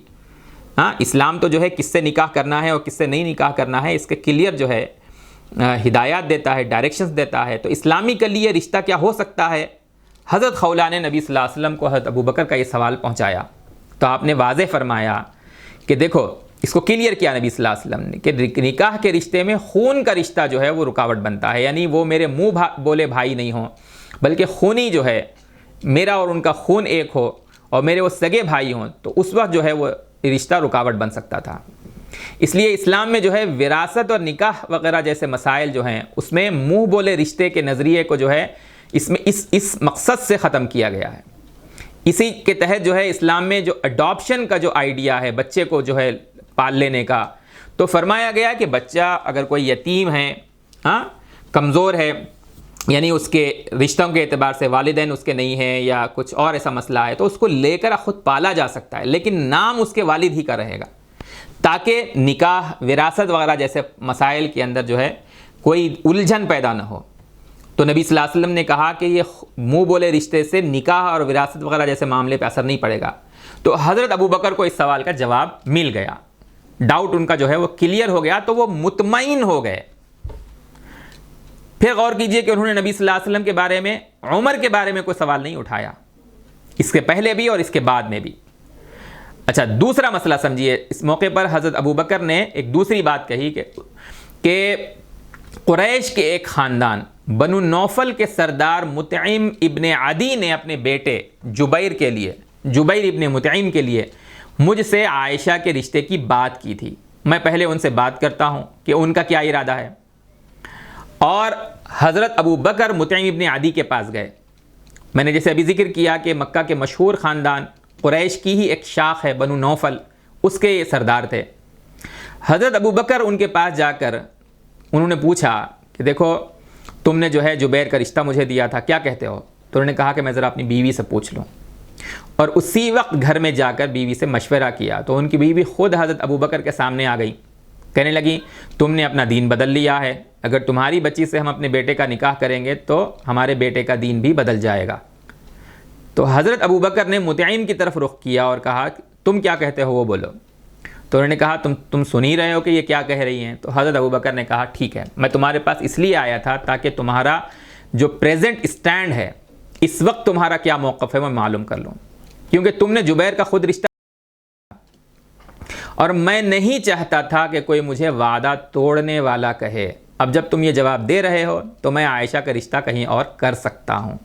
اسلام تو جو ہے کس سے نکاح کرنا ہے اور کس سے نہیں نکاح کرنا ہے اس کے کلیئر جو ہے ہدایات دیتا ہے، ڈائریکشنز دیتا ہے. تو اسلامیکلی یہ رشتہ کیا ہو سکتا ہے؟ حضرت خولہ نے نبی صلی اللہ علیہ وسلم کو حضرت ابوبکر کا یہ سوال پہنچایا تو آپ نے واضح فرمایا کہ دیکھو، اس کو کلیئر کیا نبی صلی اللہ علیہ وسلم نے کہ نکاح کے رشتے میں خون کا رشتہ جو ہے وہ رکاوٹ بنتا ہے. یعنی وہ میرے منہ بولے بھائی نہیں ہوں، بلکہ خونی جو ہے میرا اور ان کا خون ایک ہو اور میرے وہ سگے بھائی ہوں، تو اس وقت جو ہے وہ رشتہ رکاوٹ بن سکتا تھا. اس لیے اسلام میں جو ہے وراثت اور نکاح وغیرہ جیسے مسائل جو ہیں اس میں منہ بولے رشتے کے نظریے کو جو ہے اس میں اس مقصد سے ختم کیا گیا ہے. اسی کے تحت جو ہے اسلام میں جو اڈاپشن کا جو آئیڈیا ہے، بچے کو جو ہے پال لینے کا، تو فرمایا گیا کہ بچہ اگر کوئی یتیم ہے، کمزور ہے، یعنی اس کے رشتوں کے اعتبار سے والدین اس کے نہیں ہیں یا کچھ اور ایسا مسئلہ ہے، تو اس کو لے کر خود پالا جا سکتا ہے، لیکن نام اس کے والد ہی کا رہے گا، تاکہ نکاح، وراثت وغیرہ جیسے مسائل کے اندر جو ہے کوئی الجھن پیدا نہ ہو. تو نبی صلی اللہ علیہ وسلم نے کہا کہ یہ منہ بولے رشتے سے نکاح اور وراثت وغیرہ جیسے معاملے پہ اثر نہیں پڑے گا. تو حضرت ابوبکر کو اس سوال کا جواب مل گیا، ڈاؤٹ ان کا جو ہے وہ کلیئر ہو گیا، تو وہ مطمئن ہو گئے. پھر غور کیجئے کہ انہوں نے نبی صلی اللہ علیہ وسلم کے بارے میں، عمر کے بارے میں کوئی سوال نہیں اٹھایا، اس کے پہلے بھی اور اس کے بعد میں بھی. اچھا، دوسرا مسئلہ سمجھیے. اس موقع پر حضرت ابوبکر نے ایک دوسری بات کہی کہ قریش کے ایک خاندان بنو نوفل کے سردار مطعم ابن عدی نے اپنے بیٹے جبیر ابن مطعم کے لیے مجھ سے عائشہ کے رشتے کی بات کی تھی. میں پہلے ان سے بات کرتا ہوں کہ ان کا کیا ارادہ ہے. اور حضرت ابوبکر مطعم ابن عدی کے پاس گئے. میں نے جیسے ابھی ذکر کیا کہ مکہ کے مشہور خاندان قریش کی ہی ایک شاخ ہے بنو نوفل، اس کے یہ سردار تھے. حضرت ابوبکر ان کے پاس جا کر انہوں نے پوچھا کہ دیکھو، تم نے جو ہے جبیر کا رشتہ مجھے دیا تھا، کیا کہتے ہو؟ تو انہوں نے کہا کہ میں ذرا اپنی بیوی سے پوچھ لوں. اور اسی وقت گھر میں جا کر بیوی سے مشورہ کیا تو ان کی بیوی خود حضرت ابوبکر کے سامنے آ گئی، کہنے لگی تم نے اپنا دین بدل لیا ہے، اگر تمہاری بچی سے ہم اپنے بیٹے کا نکاح کریں گے تو ہمارے بیٹے کا دین بھی بدل جائے گا۔ تو حضرت ابوبکر نے مطعم کی طرف رخ کیا اور کہا تم کیا کہتے ہو وہ بولو۔ تو انہوں نے کہا تم سن ہی رہے ہو کہ یہ کیا کہہ رہی ہیں۔ تو حضرت ابوبکر نے کہا ٹھیک ہے، میں تمہارے پاس اس لیے آیا تھا تاکہ تمہارا جو پریزنٹ اسٹینڈ ہے، اس وقت تمہارا کیا موقف ہے میں معلوم کر لوں، کیونکہ تم نے جبیر کا خود رشتہ اور میں نہیں چاہتا تھا کہ کوئی مجھے وعدہ توڑنے والا کہے۔ اب جب تم یہ جواب دے رہے ہو تو میں عائشہ کا رشتہ کہیں اور کر سکتا ہوں،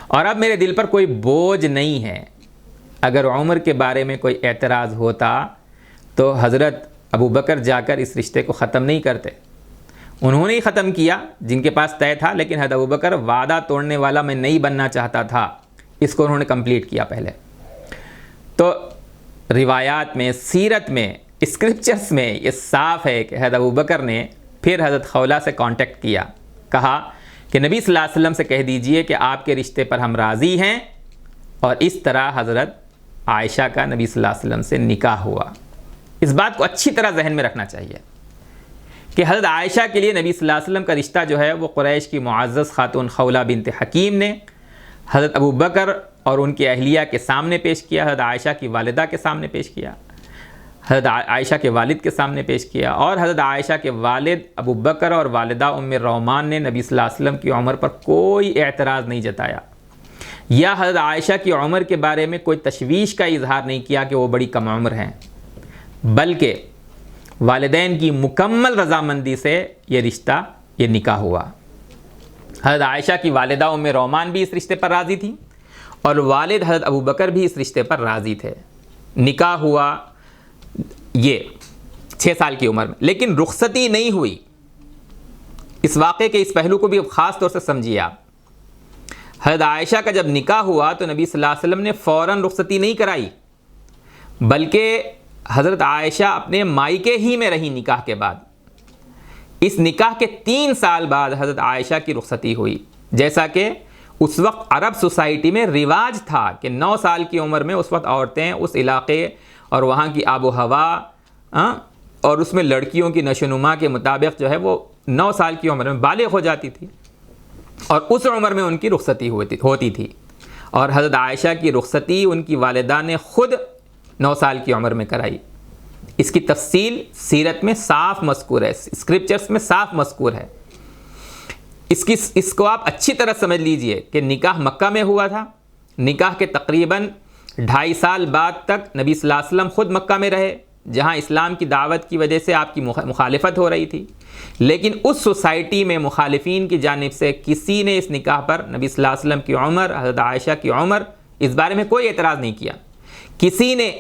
اور اب میرے دل پر کوئی بوجھ نہیں ہے۔ اگر عمر کے بارے میں کوئی اعتراض ہوتا تو حضرت ابوبکر جا کر اس رشتے کو ختم نہیں کرتے، انہوں نے ہی ختم کیا جن کے پاس طے تھا، لیکن حضرت ابوبکر وعدہ توڑنے والا میں نہیں بننا چاہتا تھا، اس کو انہوں نے کمپلیٹ کیا پہلے۔ تو روایات میں، سیرت میں، اسکرپچرز میں یہ صاف ہے کہ حضرت ابوبکر نے پھر حضرت خولہ سے کانٹیکٹ کیا، کہا کہ نبی صلی اللہ علیہ وسلم سے کہہ دیجئے کہ آپ کے رشتے پر ہم راضی ہیں، اور اس طرح حضرت عائشہ کا نبی صلی اللہ علیہ وسلم سے نکاح ہوا۔ اس بات کو اچھی طرح ذہن میں رکھنا چاہیے کہ حضرت عائشہ کے لیے نبی صلی اللہ علیہ وسلم کا رشتہ جو ہے وہ قریش کی معزز خاتون خولہ بنت حکیم نے حضرت ابوبکر اور ان کی اہلیہ کے سامنے پیش کیا، حضرت عائشہ کی والدہ کے سامنے پیش کیا، حضرت عائشہ کے والد کے سامنے پیش کیا، اور حضرت عائشہ کے والد ابوبکر اور والدہ ام رومان نے نبی صلی اللہ علیہ وسلم کی عمر پر کوئی اعتراض نہیں جتایا، یا حضرت عائشہ کی عمر کے بارے میں کوئی تشویش کا اظہار نہیں کیا کہ وہ بڑی کم عمر ہیں، بلکہ والدین کی مکمل رضامندی سے یہ رشتہ، یہ نکاح ہوا۔ حضرت عائشہ کی والدہ ام رومان بھی اس رشتے پر راضی تھیں، اور والد حضرت ابوبکر بھی اس رشتے پر راضی تھے۔ نکاح ہوا یہ 6 سال کی عمر میں، لیکن رخصتی نہیں ہوئی۔ اس واقعے کے اس پہلو کو بھی خاص طور سے سمجھیے آپ۔ حضرت عائشہ کا جب نکاح ہوا تو نبی صلی اللہ علیہ وسلم نے فوراً رخصتی نہیں کرائی، بلکہ حضرت عائشہ اپنے مائکے ہی میں رہی نکاح کے بعد۔ اس نکاح کے 3 سال بعد حضرت عائشہ کی رخصتی ہوئی، جیسا کہ اس وقت عرب سوسائٹی میں رواج تھا کہ 9 سال کی عمر میں اس وقت عورتیں اس علاقے اور وہاں کی آب و ہوا اور اس میں لڑکیوں کی نشو و نما کے مطابق جو ہے وہ 9 سال کی عمر میں بالغ ہو جاتی تھی، اور اس عمر میں ان کی رخصتی ہوتی تھی، اور حضرت عائشہ کی رخصتی ان کی والدہ نے خود 9 سال کی عمر میں کرائی۔ اس کی تفصیل سیرت میں صاف مذکور ہے، اسکرپچرز میں صاف مذکور ہے۔ اس کو آپ اچھی طرح سمجھ لیجئے کہ نکاح مکہ میں ہوا تھا، نکاح کے تقریباً 2.5 سال بعد تک نبی صلی اللہ علیہ وسلم خود مکہ میں رہے، جہاں اسلام کی دعوت کی وجہ سے آپ کی مخالفت ہو رہی تھی، لیکن اس سوسائٹی میں مخالفین کی جانب سے کسی نے اس نکاح پر نبی صلی اللہ علیہ وسلم کی عمر، حضرت عائشہ کی عمر، اس بارے میں کوئی اعتراض نہیں کیا، کسی نے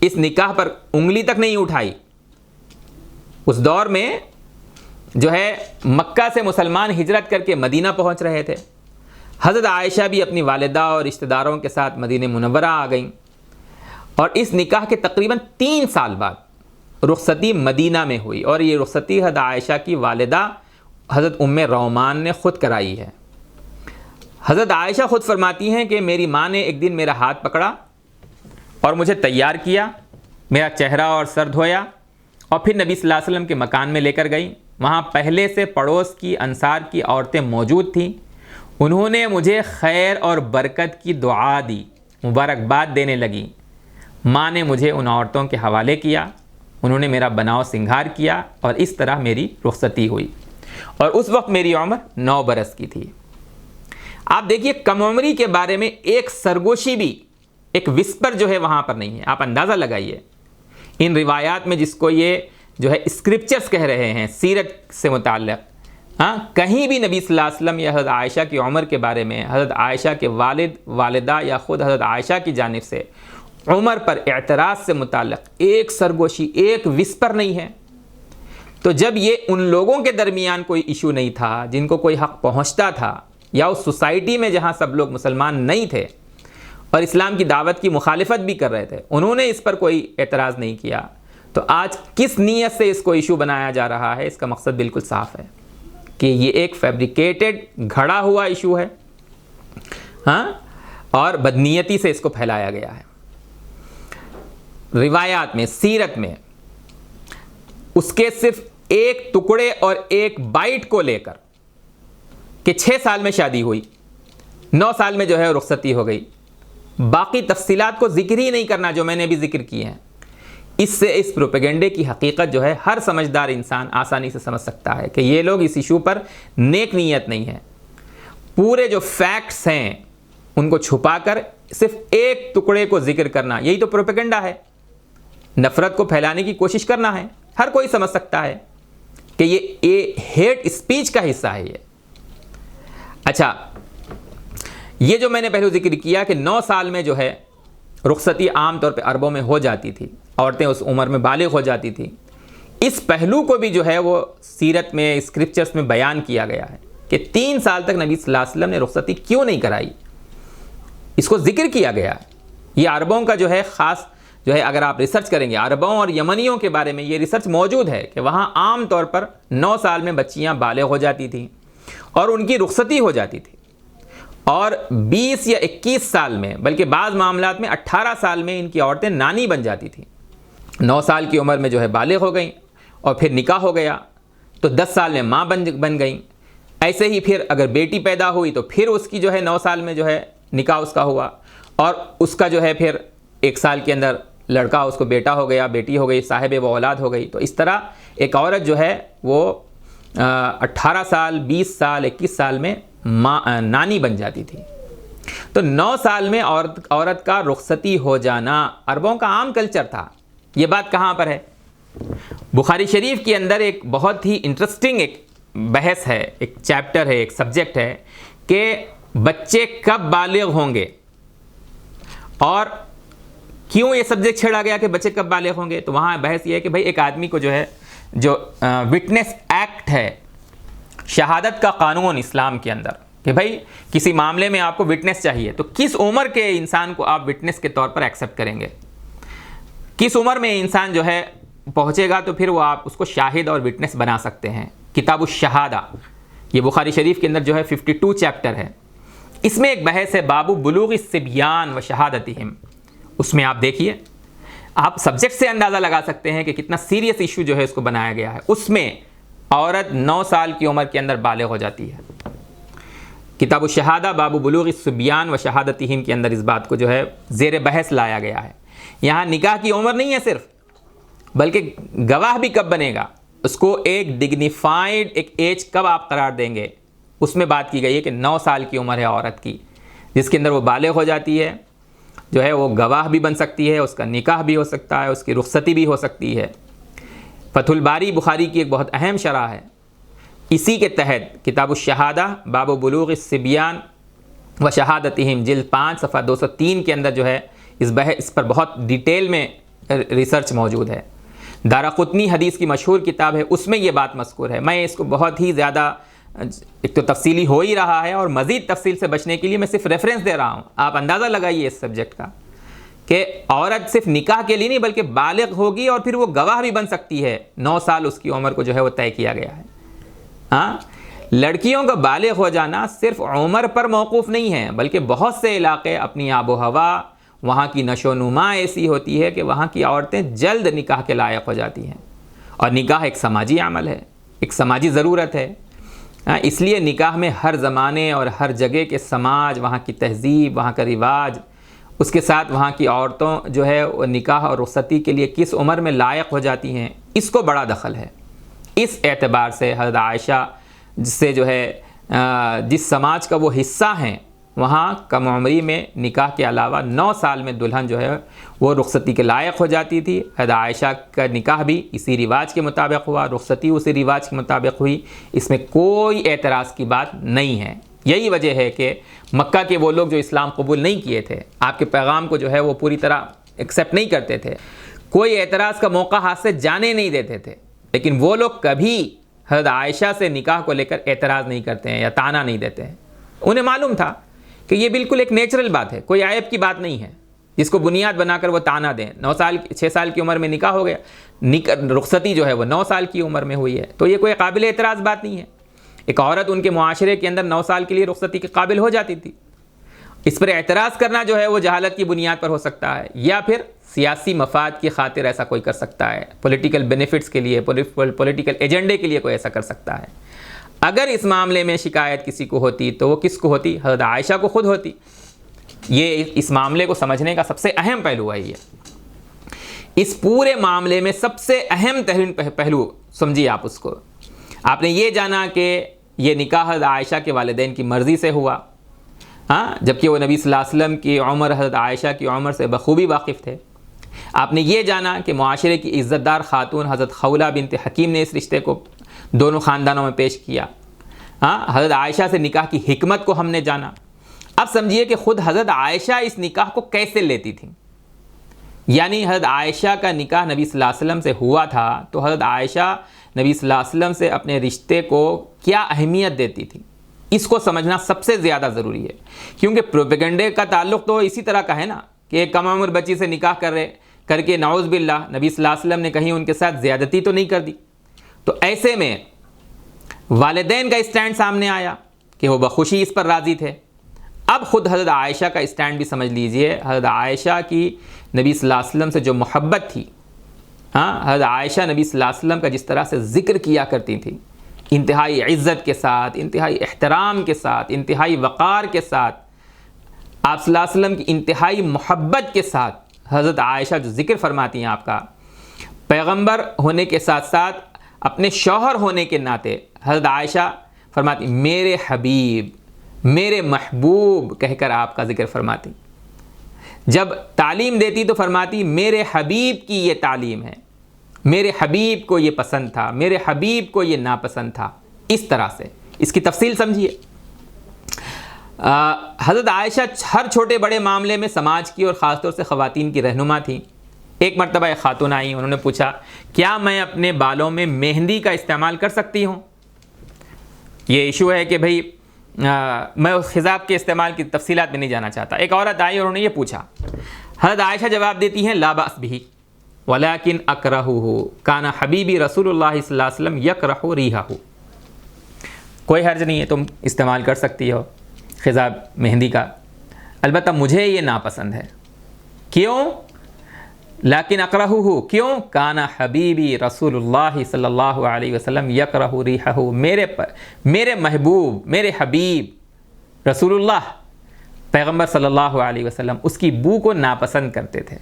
اس نکاح پر انگلی تک نہیں اٹھائی۔ اس دور میں جو ہے مکہ سے مسلمان ہجرت کر کے مدینہ پہنچ رہے تھے، حضرت عائشہ بھی اپنی والدہ اور رشتہ داروں کے ساتھ مدینہ منورہ آ گئیں، اور اس نکاح کے تقریباً 3 سال بعد رخصتی مدینہ میں ہوئی، اور یہ رخصتی حضرت عائشہ کی والدہ حضرت ام رومان نے خود کرائی ہے۔ حضرت عائشہ خود فرماتی ہیں کہ میری ماں نے ایک دن میرا ہاتھ پکڑا اور مجھے تیار کیا، میرا چہرہ اور سر دھویا، اور پھر نبی صلی اللہ علیہ وسلم کے مکان میں لے کر گئیں۔ وہاں پہلے سے پڑوس کی انصار کی عورتیں موجود تھیں، انہوں نے مجھے خیر اور برکت کی دعا دی، مبارکباد دینے لگیں۔ ماں نے مجھے ان عورتوں کے حوالے کیا، انہوں نے میرا بناؤ سنگھار کیا، اور اس طرح میری رخصتی ہوئی، اور اس وقت میری عمر 9 برس کی تھی۔ آپ دیکھیے کم عمری کے بارے میں ایک سرگوشی بھی، ایک وسپر جو ہے وہاں پر نہیں ہے۔ آپ اندازہ لگائیے ان روایات میں، جس کو یہ جو ہے اسکرپچرز کہہ رہے ہیں سیرت سے متعلق، کہیں بھی نبی صلی اللہ علیہ وسلم یا حضرت عائشہ کی عمر کے بارے میں، حضرت عائشہ کے والد، والدہ یا خود حضرت عائشہ کی جانب سے عمر پر اعتراض سے متعلق ایک سرگوشی، ایک وسپر نہیں ہے۔ تو جب یہ ان لوگوں کے درمیان کوئی ایشو نہیں تھا جن کو کوئی حق پہنچتا تھا، یا اس سوسائٹی میں جہاں سب لوگ مسلمان نہیں تھے اور اسلام کی دعوت کی مخالفت بھی کر رہے تھے، انہوں نے اس پر کوئی اعتراض نہیں کیا، تو آج کس نیت سے اس کو ایشو بنایا جا رہا ہے؟ اس کا مقصد بالکل صاف ہے کہ یہ ایک فیبریکیٹڈ، گھڑا ہوا ایشو ہے، اور بدنیتی سے اس کو پھیلایا گیا ہے۔ روایات میں، سیرت میں اس کے صرف ایک ٹکڑے اور ایک بائٹ کو لے کر کہ 6 سال میں شادی ہوئی، 9 سال میں جو ہے رخصتی ہو گئی، باقی تفصیلات کو ذکر ہی نہیں کرنا جو میں نے بھی ذکر کیے ہیں، اس سے اس پروپیگنڈے کی حقیقت جو ہے ہر سمجھدار انسان آسانی سے سمجھ سکتا ہے کہ یہ لوگ اس ایشو پر نیک نیت نہیں ہے۔ پورے جو فیکٹس ہیں ان کو چھپا کر صرف ایک ٹکڑے کو ذکر کرنا، یہی تو پروپیگنڈا ہے، نفرت کو پھیلانے کی کوشش کرنا ہے۔ ہر کوئی سمجھ سکتا ہے کہ یہ ہیٹ اسپیچ کا حصہ ہے یہ۔ اچھا، یہ جو میں نے پہلے ذکر کیا کہ 9 سال میں جو ہے رخصتی عام طور پہ عربوں میں ہو جاتی تھی، عورتیں اس عمر میں بالغ ہو جاتی تھی، اس پہلو کو بھی جو ہے وہ سیرت میں، اسکرپچرز میں بیان کیا گیا ہے کہ 3 سال تک نبی صلی اللہ علیہ وسلم نے رخصتی کیوں نہیں کرائی، اس کو ذکر کیا گیا ہے۔ یہ عربوں کا جو ہے خاص جو ہے، اگر آپ ریسرچ کریں گے عربوں اور یمنیوں کے بارے میں، یہ ریسرچ موجود ہے کہ وہاں عام طور پر 9 سال میں بچیاں بالغ ہو جاتی تھیں اور ان کی رخصتی ہو جاتی تھی، اور 20 یا 21 سال میں، بلکہ بعض معاملات میں 18 سال میں ان کی عورتیں نانی بن جاتی تھیں۔ 9 سال کی عمر میں جو ہے بالغ ہو گئیں اور پھر نکاح ہو گیا تو 10 سال میں ماں بن گئیں۔ ایسے ہی پھر اگر بیٹی پیدا ہوئی تو پھر اس کی جو ہے 9 سال میں جو ہے نکاح اس کا ہوا، اور اس کا جو ہے پھر 1 سال کے اندر لڑکا، اس کو بیٹا ہو گیا، بیٹی ہو گئی، صاحب و اولاد ہو گئی۔ تو اس طرح ایک عورت جو ہے وہ 18 سال، 20 سال، 21 سال میں نانی بن جاتی تھی۔ تو 9 سال میں عورت کا رخصتی ہو جانا عربوں کا عام کلچر تھا۔ یہ بات کہاں پر ہے؟ بخاری شریف کے اندر ایک بہت ہی انٹرسٹنگ ایک بحث ہے، ایک چیپٹر ہے، ایک سبجیکٹ ہے کہ بچے کب بالغ ہوں گے، اور کیوں یہ سبجیکٹ چھیڑا گیا کہ بچے کب بالغ ہوں گے۔ تو وہاں بحث یہ ہے کہ بھائی ایک آدمی کو جو ہے، جو وٹنس ایکٹ ہے، شہادت کا قانون اسلام کے اندر، کہ بھائی کسی معاملے میں آپ کو وٹنس چاہیے، تو کس عمر کے انسان کو آپ وٹنس کے طور پر ایکسیپٹ کریں گے، کس عمر میں انسان جو ہے پہنچے گا تو پھر وہ آپ اس کو شاہد اور وٹنس بنا سکتے ہیں۔ کتاب الشہادہ، یہ بخاری شریف کے اندر جو ہے 52 چیپٹر ہے، اس میں ایک بحث ہے باب بلوغ الصبیان و شہادتہم۔ اس میں آپ دیکھیے، آپ سبجیکٹ سے اندازہ لگا سکتے ہیں کہ کتنا سیریس ایشو جو ہے اس کو بنایا گیا ہے۔ اس میں عورت 9 سال کی عمر کے اندر بالغ ہو جاتی ہے۔ کتاب الشہادہ باب بلوغ الصبیان و شہادتہم کے اندر اس بات کو جو ہے زیر بحث لایا گیا ہے۔ یہاں نکاح کی عمر نہیں ہے صرف، بلکہ گواہ بھی کب بنے گا، اس کو ایک ڈگنیفائڈ ایک ایج کب آپ قرار دیں گے، اس میں بات کی گئی ہے کہ 9 سال کی عمر ہے عورت کی، جس کے اندر وہ بالغ ہو جاتی ہے، جو ہے وہ گواہ بھی بن سکتی ہے، اس کا نکاح بھی ہو سکتا ہے، اس کی رخصتی بھی ہو سکتی ہے۔ فتح الباری بخاری کی ایک بہت اہم شرح ہے، اسی کے تحت کتاب الشہادہ باب بلوغ الصبیان و شہادتہم جلد 5 صفحہ 203 کے اندر جو ہے اس پر بہت ڈیٹیل میں ریسرچ موجود ہے۔ دارقطنی حدیث کی مشہور کتاب ہے، اس میں یہ بات مذکور ہے۔ میں اس کو بہت ہی زیادہ، ایک تو تفصیلی ہو ہی رہا ہے، اور مزید تفصیل سے بچنے کے لیے میں صرف ریفرنس دے رہا ہوں۔ آپ اندازہ لگائیے اس سبجیکٹ کا کہ عورت صرف نکاح کے لیے نہیں بلکہ بالغ ہوگی اور پھر وہ گواہ بھی بن سکتی ہے۔ 9 سال اس کی عمر کو جو ہے وہ طے کیا گیا ہے۔ ہاں، لڑکیوں کا بالغ ہو جانا صرف عمر پر موقوف نہیں ہے، بلکہ بہت سے علاقے اپنی آب و ہوا، وہاں کی نشو و نما ایسی ہوتی ہے کہ وہاں کی عورتیں جلد نکاح کے لائق ہو جاتی ہیں، اور نکاح ایک سماجی عمل ہے، ایک سماجی ضرورت ہے۔ اس لیے نکاح میں ہر زمانے اور ہر جگہ کے سماج، وہاں کی تہذیب، وہاں کا رواج، اس کے ساتھ وہاں کی عورتوں جو ہے وہ نکاح اور رخصتی کے لیے کس عمر میں لائق ہو جاتی ہیں، اس کو بڑا دخل ہے۔ اس اعتبار سے حضرت عائشہ سے جو ہے جس سماج کا وہ حصہ ہیں، وہاں کم عمری میں نکاح کے علاوہ 9 سال میں دلہن جو ہے وہ رخصتی کے لائق ہو جاتی تھی۔ حضرت عائشہ کا نکاح بھی اسی رواج کے مطابق ہوا، رخصتی اسی رواج کے مطابق ہوئی، اس میں کوئی اعتراض کی بات نہیں ہے۔ یہی وجہ ہے کہ مکہ کے وہ لوگ جو اسلام قبول نہیں کیے تھے، آپ کے پیغام کو جو ہے وہ پوری طرح ایکسیپٹ نہیں کرتے تھے، کوئی اعتراض کا موقع ہاتھ سے جانے نہیں دیتے تھے، لیکن وہ لوگ کبھی حضرت عائشہ سے نکاح کو لے کر اعتراض نہیں کرتے ہیں یا طعنہ نہیں دیتے ہیں۔ انہیں معلوم تھا کہ یہ بالکل ایک نیچرل بات ہے، کوئی عیب کی بات نہیں ہے جس کو بنیاد بنا کر وہ طعنہ دیں۔ 6 سال کی عمر میں نکاح ہو گیا، رخصتی جو ہے وہ 9 سال کی عمر میں ہوئی ہے، تو یہ کوئی قابل اعتراض بات نہیں ہے۔ ایک عورت ان کے معاشرے کے اندر 9 سال کے لیے رخصتی کے قابل ہو جاتی تھی، اس پر اعتراض کرنا جو ہے وہ جہالت کی بنیاد پر ہو سکتا ہے، یا پھر سیاسی مفاد کی خاطر ایسا کوئی کر سکتا ہے، پولیٹیکل بینیفٹس کے لیے، پولیٹیکل ایجنڈے کے لیے کوئی ایسا کر سکتا ہے۔ اگر اس معاملے میں شکایت کسی کو ہوتی تو وہ کس کو ہوتی؟ حضرت عائشہ کو خود ہوتی۔ یہ اس معاملے کو سمجھنے کا سب سے اہم پہلو ہے۔ یہ اس پورے معاملے میں سب سے اہم ترین پہلو سمجھیے آپ اس کو۔ آپ نے یہ جانا کہ یہ نکاح حضرت عائشہ کے والدین کی مرضی سے ہوا، جبکہ وہ نبی صلی اللہ علیہ وسلم کی عمر، حضرت عائشہ کی عمر سے بخوبی واقف تھے۔ آپ نے یہ جانا کہ معاشرے کی عزت دار خاتون حضرت خولہ بنت حکیم نے اس رشتے کو دونوں خاندانوں میں پیش کیا۔ حضرت عائشہ سے نکاح کی حکمت کو ہم نے جانا۔ اب سمجھیے کہ خود حضرت عائشہ اس نکاح کو کیسے لیتی تھیں، یعنی حضرت عائشہ کا نکاح نبی صلی اللہ علیہ وسلم سے ہوا تھا تو حضرت عائشہ نبی صلی اللہ علیہ وسلم سے اپنے رشتے کو کیا اہمیت دیتی تھی، اس کو سمجھنا سب سے زیادہ ضروری ہے۔ کیونکہ پروپیگنڈے کا تعلق تو اسی طرح کا ہے نا کہ ایک کم عمر بچی سے نکاح کر کے نعوذ باللہ نبی صلی اللہ علیہ وسلم نے کہیں ان کے ساتھ زیادتی تو نہیں کر دی۔ تو ایسے میں والدین کا اسٹینڈ سامنے آیا کہ وہ بخوشی اس پر راضی تھے۔ اب خود حضرت عائشہ کا اسٹینڈ بھی سمجھ لیجئے۔ حضرت عائشہ کی نبی صلی اللہ علیہ وسلم سے جو محبت تھی، حضرت عائشہ نبی صلی اللہ علیہ وسلم کا جس طرح سے ذکر کیا کرتی تھی، انتہائی عزت کے ساتھ، انتہائی احترام کے ساتھ، انتہائی وقار کے ساتھ، آپ صلی اللہ علیہ وسلم کی انتہائی محبت کے ساتھ حضرت عائشہ جو ذکر فرماتی ہیں آپ کا، پیغمبر ہونے کے ساتھ ساتھ اپنے شوہر ہونے کے ناطے حضرت عائشہ فرماتی میرے حبیب، میرے محبوب کہہ کر آپ کا ذکر فرماتی۔ جب تعلیم دیتی تو فرماتی میرے حبیب کی یہ تعلیم ہے، میرے حبیب کو یہ پسند تھا، میرے حبیب کو یہ ناپسند تھا، اس طرح سے اس کی تفصیل سمجھیے۔ حضرت عائشہ ہر چھوٹے بڑے معاملے میں سماج کی اور خاص طور سے خواتین کی رہنما تھیں۔ ایک مرتبہ ایک خاتون آئی، انہوں نے پوچھا کیا میں اپنے بالوں میں مہندی کا استعمال کر سکتی ہوں؟ یہ ایشو ہے کہ بھئی میں اس خضاب کے استعمال کی تفصیلات میں نہیں جانا چاہتا۔ ایک عورت آئی اور انہوں نے یہ پوچھا، حضرت عائشہ جواب دیتی ہیں لا بأس بہ ولیکن اکرہہ کان حبیبی رسول اللہ صلی اللہ علیہ وسلم یکرہ ریحہ، کوئی حرج نہیں ہے، تم استعمال کر سکتی ہو خضاب مہندی کا، البتہ مجھے یہ ناپسند ہے۔ کیوں؟ لیکن اکرہہ، کیوں؟ کان حبیبی رسول اللہ صلی اللہ علیہ وسلم یکرہ ریحہ، میرے محبوب، میرے حبیب رسول اللہ پیغمبر صلی اللہ علیہ وسلم اس کی بو کو ناپسند کرتے تھے۔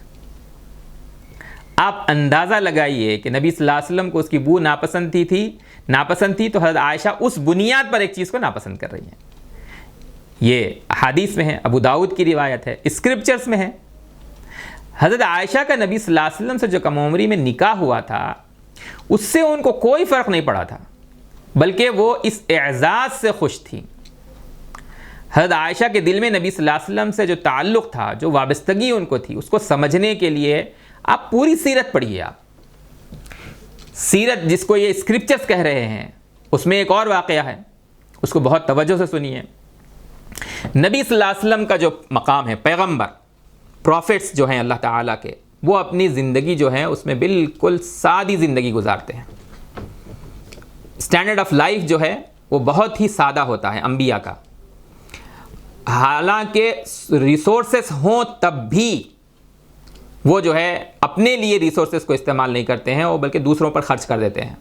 آپ اندازہ لگائیے کہ نبی صلی اللہ علیہ وسلم کو اس کی بو ناپسند تھی تو حضرت عائشہ اس بنیاد پر ایک چیز کو ناپسند کر رہی ہیں۔ یہ حدیث میں ہے، ابو داؤد کی روایت ہے، اسکرپچرز میں ہے۔ حضرت عائشہ کا نبی صلی اللہ علیہ وسلم سے جو کم عمری میں نکاح ہوا تھا اس سے ان کو کوئی فرق نہیں پڑا تھا، بلکہ وہ اس اعزاز سے خوش تھی۔ حضرت عائشہ کے دل میں نبی صلی اللہ علیہ وسلم سے جو تعلق تھا، جو وابستگی ان کو تھی، اس کو سمجھنے کے لیے آپ پوری سیرت پڑھیے۔ آپ سیرت جس کو یہ اسکرپچرز کہہ رہے ہیں، اس میں ایک اور واقعہ ہے، اس کو بہت توجہ سے سنیے۔ نبی صلی اللہ علیہ وسلم کا جو مقام ہے، پیغمبر، پروفٹس جو ہیں اللہ تعالیٰ کے، وہ اپنی زندگی جو ہے اس میں بالکل سادی زندگی گزارتے ہیں۔ اسٹینڈرڈ آف لائف جو ہے وہ بہت ہی سادہ ہوتا ہے انبیاء کا، حالانکہ ریسورسز ہوں تب بھی وہ جو ہے اپنے لیے ریسورسز کو استعمال نہیں کرتے ہیں، وہ بلکہ دوسروں پر خرچ کر دیتے ہیں۔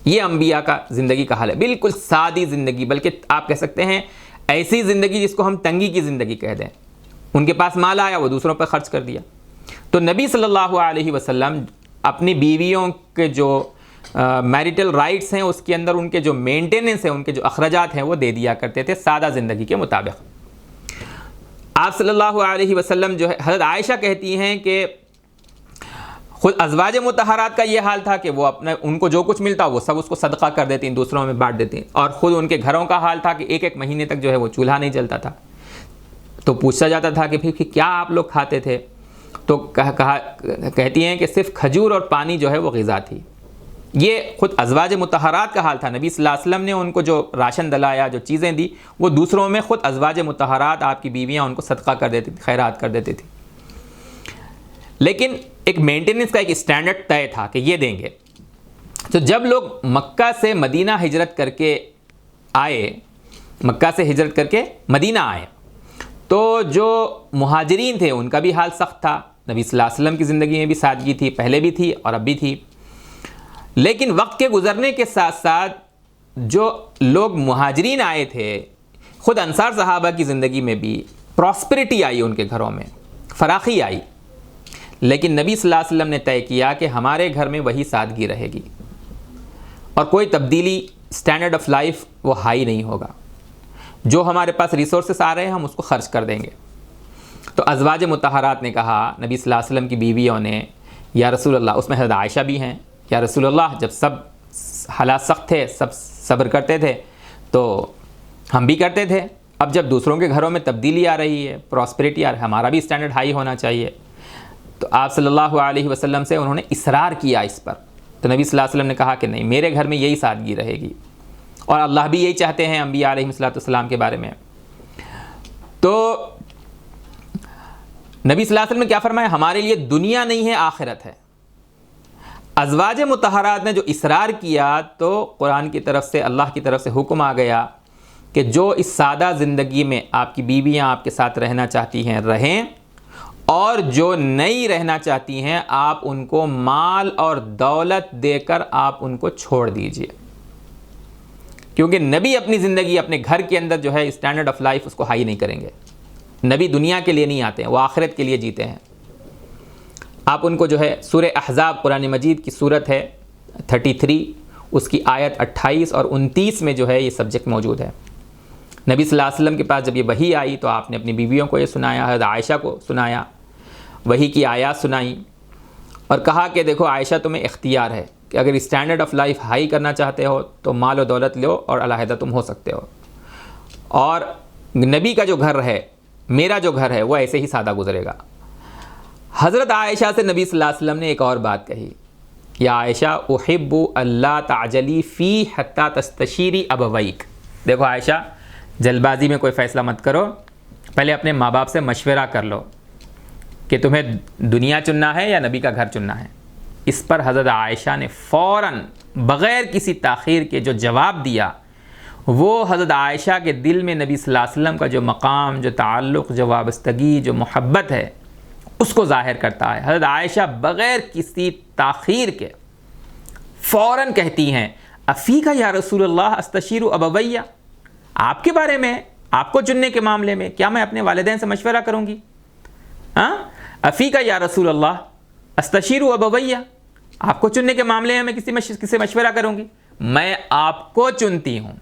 یہ انبیاء کا زندگی کا حال ہے، بالکل سادی زندگی، بلکہ آپ کہہ سکتے ہیں ایسی زندگی جس کو ہم تنگی کی زندگی کہہ دیں۔ ان کے پاس مال آیا، وہ دوسروں پر خرچ کر دیا۔ تو نبی صلی اللہ علیہ وسلم اپنی بیویوں کے جو میریٹل رائٹس ہیں اس کے اندر ان کے جو مینٹیننس ہیں، ان کے جو اخراجات ہیں وہ دے دیا کرتے تھے سادہ زندگی کے مطابق۔ آپ صلی اللہ علیہ وسلم جو ہے، حضرت عائشہ کہتی ہیں کہ خود ازواج مطہرات کا یہ حال تھا کہ وہ ان کو جو کچھ ملتا وہ سب اس کو صدقہ کر دیتی، دوسروں میں بانٹ دیتی، اور خود ان کے گھروں کا حال تھا کہ ایک ایک مہینے تک جو ہے وہ چولہا نہیں جلتا تھا۔ تو پوچھا جاتا تھا کہ پھر کیا آپ لوگ کھاتے تھے؟ تو کہتی ہیں کہ صرف کھجور اور پانی جو ہے وہ غذا تھی۔ یہ خود ازواج مطہرات کا حال تھا۔ نبی صلی اللہ علیہ وسلم نے ان کو جو راشن دلایا، جو چیزیں دی، وہ دوسروں میں خود ازواج مطہرات، آپ کی بیویاں ان کو صدقہ کر دیتی تھی، خیرات کر دیتی تھی۔ لیکن ایک مینٹیننس کا ایک اسٹینڈرڈ طے تھا کہ یہ دیں گے۔ تو جب لوگ مکہ سے مدینہ ہجرت کر کے آئے، مکہ سے ہجرت کر کے مدینہ آئے، تو جو مہاجرین تھے ان کا بھی حال سخت تھا. نبی صلی اللہ علیہ وسلم کی زندگی میں بھی سادگی تھی، پہلے بھی تھی اور اب بھی تھی. لیکن وقت کے گزرنے کے ساتھ ساتھ جو لوگ مہاجرین آئے تھے، خود انصار صحابہ کی زندگی میں بھی پراسپریٹی آئی، ان کے گھروں میں فراخی آئی. لیکن نبی صلی اللہ علیہ وسلم نے طے کیا کہ ہمارے گھر میں وہی سادگی رہے گی اور کوئی تبدیلی، سٹینڈرڈ آف لائف وہ ہائی نہیں ہوگا. جو ہمارے پاس ریسورسز آ رہے ہیں ہم اس کو خرچ کر دیں گے. تو ازواج مطہرات نے کہا نبی صلی اللہ علیہ وسلم کی بیویوں نے، یا رسول اللہ، اس میں حضرت عائشہ بھی ہیں، یا رسول اللہ جب سب حالات سخت تھے، سب صبر کرتے تھے تو ہم بھی کرتے تھے. اب جب دوسروں کے گھروں میں تبدیلی آ رہی ہے، پراسپریٹی آ رہی ہے، ہمارا بھی سٹینڈرڈ ہائی ہونا چاہیے. تو آپ صلی اللہ علیہ وسلم سے انہوں نے اصرار کیا اس پر. تو نبی صلی اللہ علیہ وسلم نے کہا کہ نہیں، میرے گھر میں یہی سادگی رہے گی، اور اللہ بھی یہی چاہتے ہیں انبیاء علیہ السلام کے بارے میں. تو نبی صلی اللہ علیہ وسلم نے کیا فرمایا؟ ہمارے لیے دنیا نہیں ہے، آخرت ہے. ازواج مطہرات نے جو اصرار کیا تو قرآن کی طرف سے، اللہ کی طرف سے حکم آ گیا کہ جو اس سادہ زندگی میں آپ کی بیویاں آپ کے ساتھ رہنا چاہتی ہیں رہیں، اور جو نہیں رہنا چاہتی ہیں آپ ان کو مال اور دولت دے کر آپ ان کو چھوڑ دیجئے. کیونکہ نبی اپنی زندگی اپنے گھر کے اندر جو ہے اسٹینڈرڈ آف لائف اس کو ہائی نہیں کریں گے. نبی دنیا کے لیے نہیں آتے ہیں، وہ آخرت کے لیے جیتے ہیں. آپ ان کو جو ہے سورہ احزاب، قرآن مجید کی سورت ہے 33، اس کی آیت 28 اور 29 میں جو ہے یہ سبجیکٹ موجود ہے. نبی صلی اللہ علیہ وسلم کے پاس جب یہ وحی آئی تو آپ نے اپنی بیویوں کو یہ سنایا، حضرت عائشہ کو سنایا، وحی کی آیات سنائیں اور کہا کہ دیکھو عائشہ تمہیں اختیار ہے کہ اگر اسٹینڈرڈ آف لائف ہائی کرنا چاہتے ہو تو مال و دولت لو اور علیحدہ تم ہو سکتے ہو. اور نبی کا جو گھر ہے، میرا جو گھر ہے، وہ ایسے ہی سادہ گزرے گا. حضرت عائشہ سے نبی صلی اللہ علیہ وسلم نے ایک اور بات کہی، یا عائشہ احب اللہ تعجلی فی حتی تستشیری ابویک. دیکھو عائشہ، جلد بازی میں کوئی فیصلہ مت کرو، پہلے اپنے ماں باپ سے مشورہ کر لو کہ تمہیں دنیا چننا ہے یا نبی کا گھر چننا ہے. اس پر حضرت عائشہ نے فوراً بغیر کسی تاخیر کے جو جواب دیا، وہ حضرت عائشہ کے دل میں نبی صلی اللہ علیہ وسلم کا جو مقام، جو تعلق، جو وابستگی، جو محبت ہے، اس کو ظاہر کرتا ہے. حضرت عائشہ بغیر کسی تاخیر کے فوراً کہتی ہیں، افیکا یا رسول اللہ استشیر ابویہ، آپ کے بارے میں، آپ کو چننے کے معاملے میں کیا میں اپنے والدین سے مشورہ کروں گی؟ افیکا یا رسول اللہ استشیر ابویہ، آپ کو چننے کے معاملے میں کسی سے مشورہ کروں گی؟ میں آپ کو چنتی ہوں،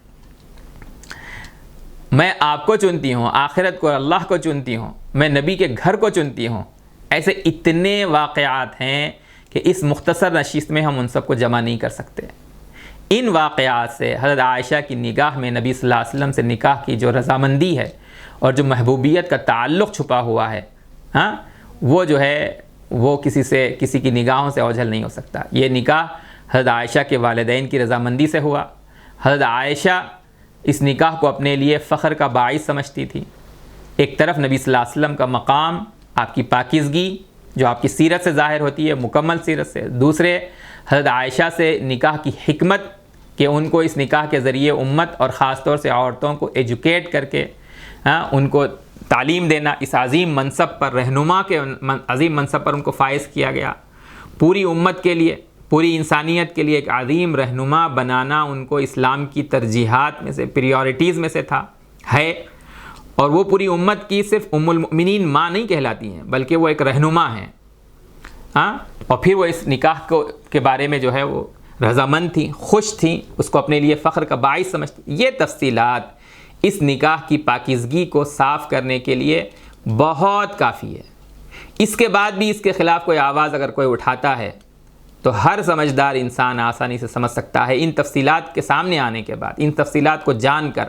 میں آپ کو چنتی ہوں، آخرت کو، اللہ کو چنتی ہوں، میں نبی کے گھر کو چنتی ہوں. ایسے اتنے واقعات ہیں کہ اس مختصر نشست میں ہم ان سب کو جمع نہیں کر سکتے. ان واقعات سے حضرت عائشہ کی نگاہ میں نبی صلی اللہ علیہ وسلم سے نکاح کی جو رضامندی ہے اور جو محبوبیت کا تعلق چھپا ہوا ہے، وہ جو ہے وہ کسی کی نگاہوں سے اوجھل نہیں ہو سکتا. یہ نکاح حضرت عائشہ کے والدین کی رضامندی سے ہوا. حضرت عائشہ اس نکاح کو اپنے لیے فخر کا باعث سمجھتی تھی. ایک طرف نبی صلی اللہ علیہ وسلم کا مقام، آپ کی پاکیزگی جو آپ کی سیرت سے ظاہر ہوتی ہے، مکمل سیرت سے. دوسرے حضرت عائشہ سے نکاح کی حکمت کہ ان کو اس نکاح کے ذریعے امت اور خاص طور سے عورتوں کو ایجوکیٹ کر کے ان کو تعلیم دینا، اس عظیم منصب پر، رہنما کے عظیم منصب پر ان کو فائز کیا گیا. پوری امت کے لیے، پوری انسانیت کے لیے ایک عظیم رہنما بنانا ان کو اسلام کی ترجیحات میں سے، پریورٹیز میں سے ہے. اور وہ پوری امت کی صرف ام المؤمنین ماں نہیں کہلاتی ہیں، بلکہ وہ ایک رہنما ہیں. اور پھر وہ اس نکاح کے بارے میں جو ہے وہ رضامند تھیں، خوش تھیں، اس کو اپنے لیے فخر کا باعث سمجھتی. یہ تفصیلات اس نکاح کی پاکیزگی کو صاف کرنے کے لیے بہت کافی ہے. اس کے بعد بھی اس کے خلاف کوئی آواز اگر کوئی اٹھاتا ہے تو ہر سمجھدار انسان آسانی سے سمجھ سکتا ہے، ان تفصیلات کے سامنے آنے کے بعد، ان تفصیلات کو جان کر،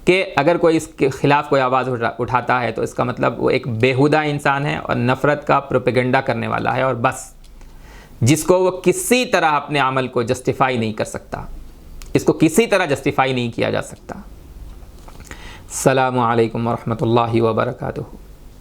کہ اگر کوئی اس کے خلاف کوئی آواز اٹھاتا ہے تو اس کا مطلب وہ ایک بیہودہ انسان ہے اور نفرت کا پروپیگنڈا کرنے والا ہے، اور بس، جس کو وہ کسی طرح اپنے عمل کو جسٹیفائی نہیں کر سکتا. اس کو کسی طرح جسٹیفائی نہیں کیا جا سکتا. السلام علیکم ورحمۃ اللہ وبرکاتہ.